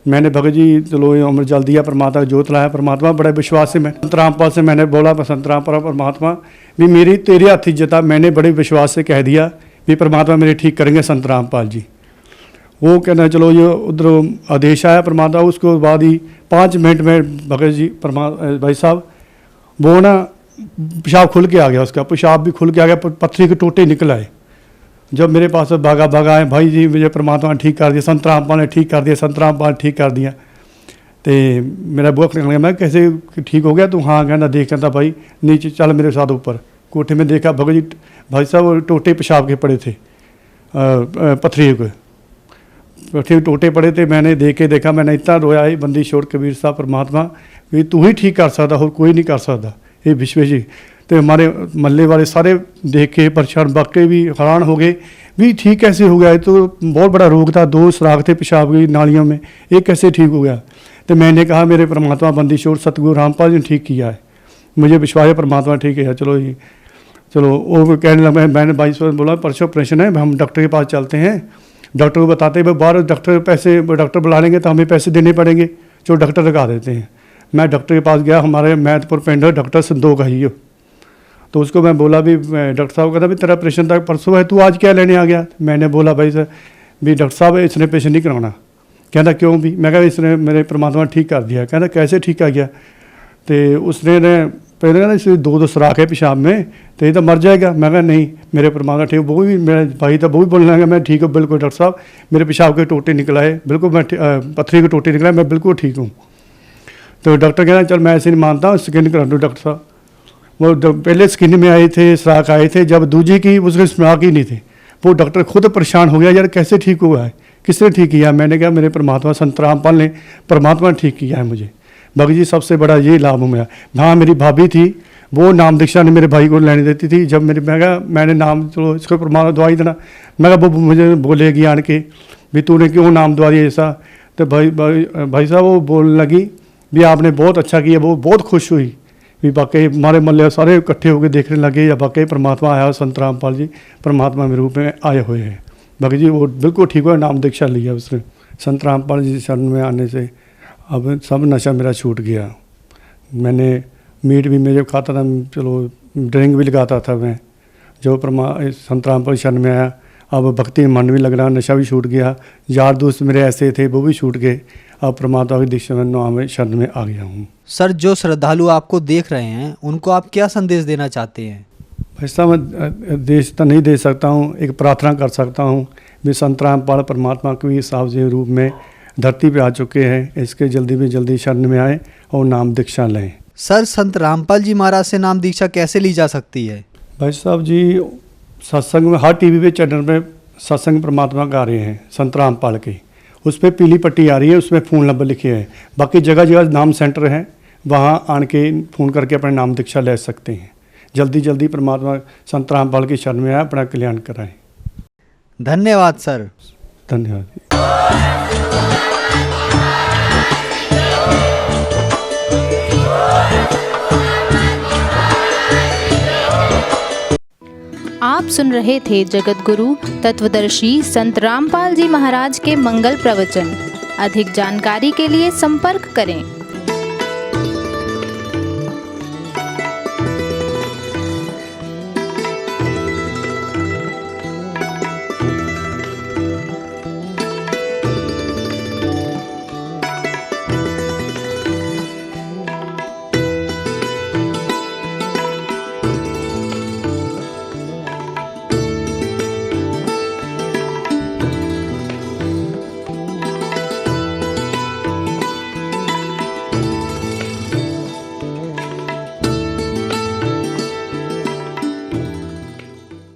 मैंने भगत जी चलो ये अमृत जल दिया, परमात्मा जोत लाया। परमात्मा बड़े विश्वास से मैं संत रामपाल से मैंने बोला, संत रामपाल परमात्मा भी मेरी तेरे हाथ इज्जत, मैंने बड़े विश्वास से कह दिया भी परमात्मा मेरे ठीक करेंगे संत रामपाल जी। वो कहना चलो ये उधर आदेश आया परमात्मा, उसके बाद ही 5 मिनट में भगत जी भाई साहब वो ना पेशाब खुल के आ गया, उसका पेशाब भी खुल के आ गया, पत्थरी के टोटे निकल आए। जब मेरे पास भागा आए, भाई जी मुझे परमात्मा ने ठीक कर दिया, संत रामपाल ने ठीक कर दिया, संत रामपाल ठीक कर दिया। तो मेरा बुआ निकल गया, मैं कैसे ठीक हो गया? तो हाँ कहना देख, कहता भाई नीचे चल मेरे साथ ऊपर। कोठे में देखा भगत जी भाई साहब टोटे पेशाब के पड़े थे, पत्थरी के पत्थरी टोटे पड़े थे। मैंने देखा, मैंने इतना रोया है बंदी छोड़ कबीर साहब परमात्मा भी तू ही ठीक कर सकता, और कोई नहीं कर सकता ये विश्व जी। तो हमारे मल्ले वाले सारे देख के परेशान, बाकी भी हैरान हो गए भी ठीक कैसे हो गया, ये तो बहुत बड़ा रोग था, 2 सुराख थे पेशाब की नालियों में, ये कैसे ठीक हो गया? तो मैंने कहा मेरे परमात्मा बंदी छोड़ सतगुरु रामपाल जी ने ठीक किया है, मुझे विश्वास है परमात्मा ठीक है। चलो जी चलो वो कहने लगा, मैंने भाई से बोला परसों ऑपरेशन है, हम डॉक्टर के पास चलते हैं। डॉक्टर को बताते हैं बाहर डॉक्टर बुला लेंगे तो हमें पैसे देने पड़ेंगे, जो डॉक्टर लगा देते हैं। मैं डॉक्टर के पास गया, हमारे मैथपुर पिंड डॉक्टर संदोख है ही, तो उसको मैं बोला भी डॉक्टर साहब कहता भी तेरा ऑपरेशन था परसों है, तू आज क्या लेने आ गया? मैंने बोला भाई सर भी डॉक्टर साहब इसने ऑपरेशन नहीं कराना। कहता क्यों भी? मैं कहा इसने मेरे परमात्मा ठीक कर दिया। कहता कैसे ठीक कर गया? तो उसने पहले ना इसे 2 सुराख है पेशाब में, तो ये तो मर जाएगा। मैं कहा नहीं मेरे परमात्मा ठीक। वो भी मेरा भाई था, वो भी बोलने लगा मैं ठीक हूँ बिल्कुल डॉक्टर साहब, मेरे पेशाब के टोटे निकला है बिल्कुल, मैं पत्थरी के टोटे निकला है, मैं बिल्कुल ठीक हूँ। तो डॉक्टर कहना चल मैं ऐसे नहीं मानता हूँ, स्किन करा दो डॉक्टर साहब। वो पहले स्किन में आए थे, सुराख आए थे, जब दूजी की उसके सुराख ही नहीं थे। वो डॉक्टर खुद परेशान हो गया, यार कैसे ठीक हुआ है, किसने ठीक किया? मैंने कहा मेरे परमात्मा संत रामपाल ने, परमात्मा ने ठीक किया है मुझे। भगत जी सबसे बड़ा ये लाभ हुआ। हाँ मेरी भाभी थी, वो नाम दीक्षा ने मेरे भाई को लेने देती थी। जब मैंने नाम चलो इसको परमात्मा दवाई देना, मैं कहा वो मुझे बोलेगी आन के भी तूने क्यों नाम दवा दिया ऐसा? तो भाई साहब वो बोलने लगी भी आपने बहुत अच्छा किया। वो बहुत खुश हुई भी वाकई हमारे मल्ले सारे इकट्ठे होकर देखने लगे या वाकई परमात्मा आया, संत रामपाल जी परमात्मा के रूप में आए हुए हैं। भगत जी वो बिल्कुल ठीक हुआ, नाम दीक्षा लिया उसने। संत रामपाल जी शरण में आने से अब सब नशा मेरा छूट गया। मैंने मीट भी मेरे खाता था, चलो ड्रिंक भी लगाता था मैं। जो संत रामपाल शरण में आया अब भक्ति में मन भी लग रहा, नशा भी छूट गया, यार दोस्त मेरे ऐसे थे वो भी छूट गए। अब परमात्मा की दीक्षा में शरण में आ गया हूँ। सर जो श्रद्धालु आपको देख रहे हैं उनको आप क्या संदेश देना चाहते हैं? ऐसा मैं देश तो नहीं दे सकता हूँ, एक प्रार्थना कर सकता हूँ भी संत रामपाल परमात्मा के हिसाब से रूप में धरती पे आ चुके हैं, इसके जल्दी में जल्दी शरण में आए और नाम दीक्षा लें। सर संत रामपाल जी महाराज से नाम दीक्षा कैसे ली जा सकती है? भाई साहब जी सत्संग में हर टीवी पे चैनल में सत्संग परमात्मा गा रहे हैं संत रामपाल के, उस पर पीली पट्टी आ रही है, उसमें फ़ोन नंबर लिखे हैं। बाकी जगह जगह नाम सेंटर हैं, वहाँ आन के फ़ोन करके अपने नाम दीक्षा ले सकते हैं। जल्दी जल्दी परमात्मा संत रामपाल की शरण में आए, अपना कल्याण कराएं। धन्यवाद सर। धन्यवाद। आप सुन रहे थे जगत गुरु तत्वदर्शी संत रामपाल जी महाराज के मंगल प्रवचन। अधिक जानकारी के लिए संपर्क करें।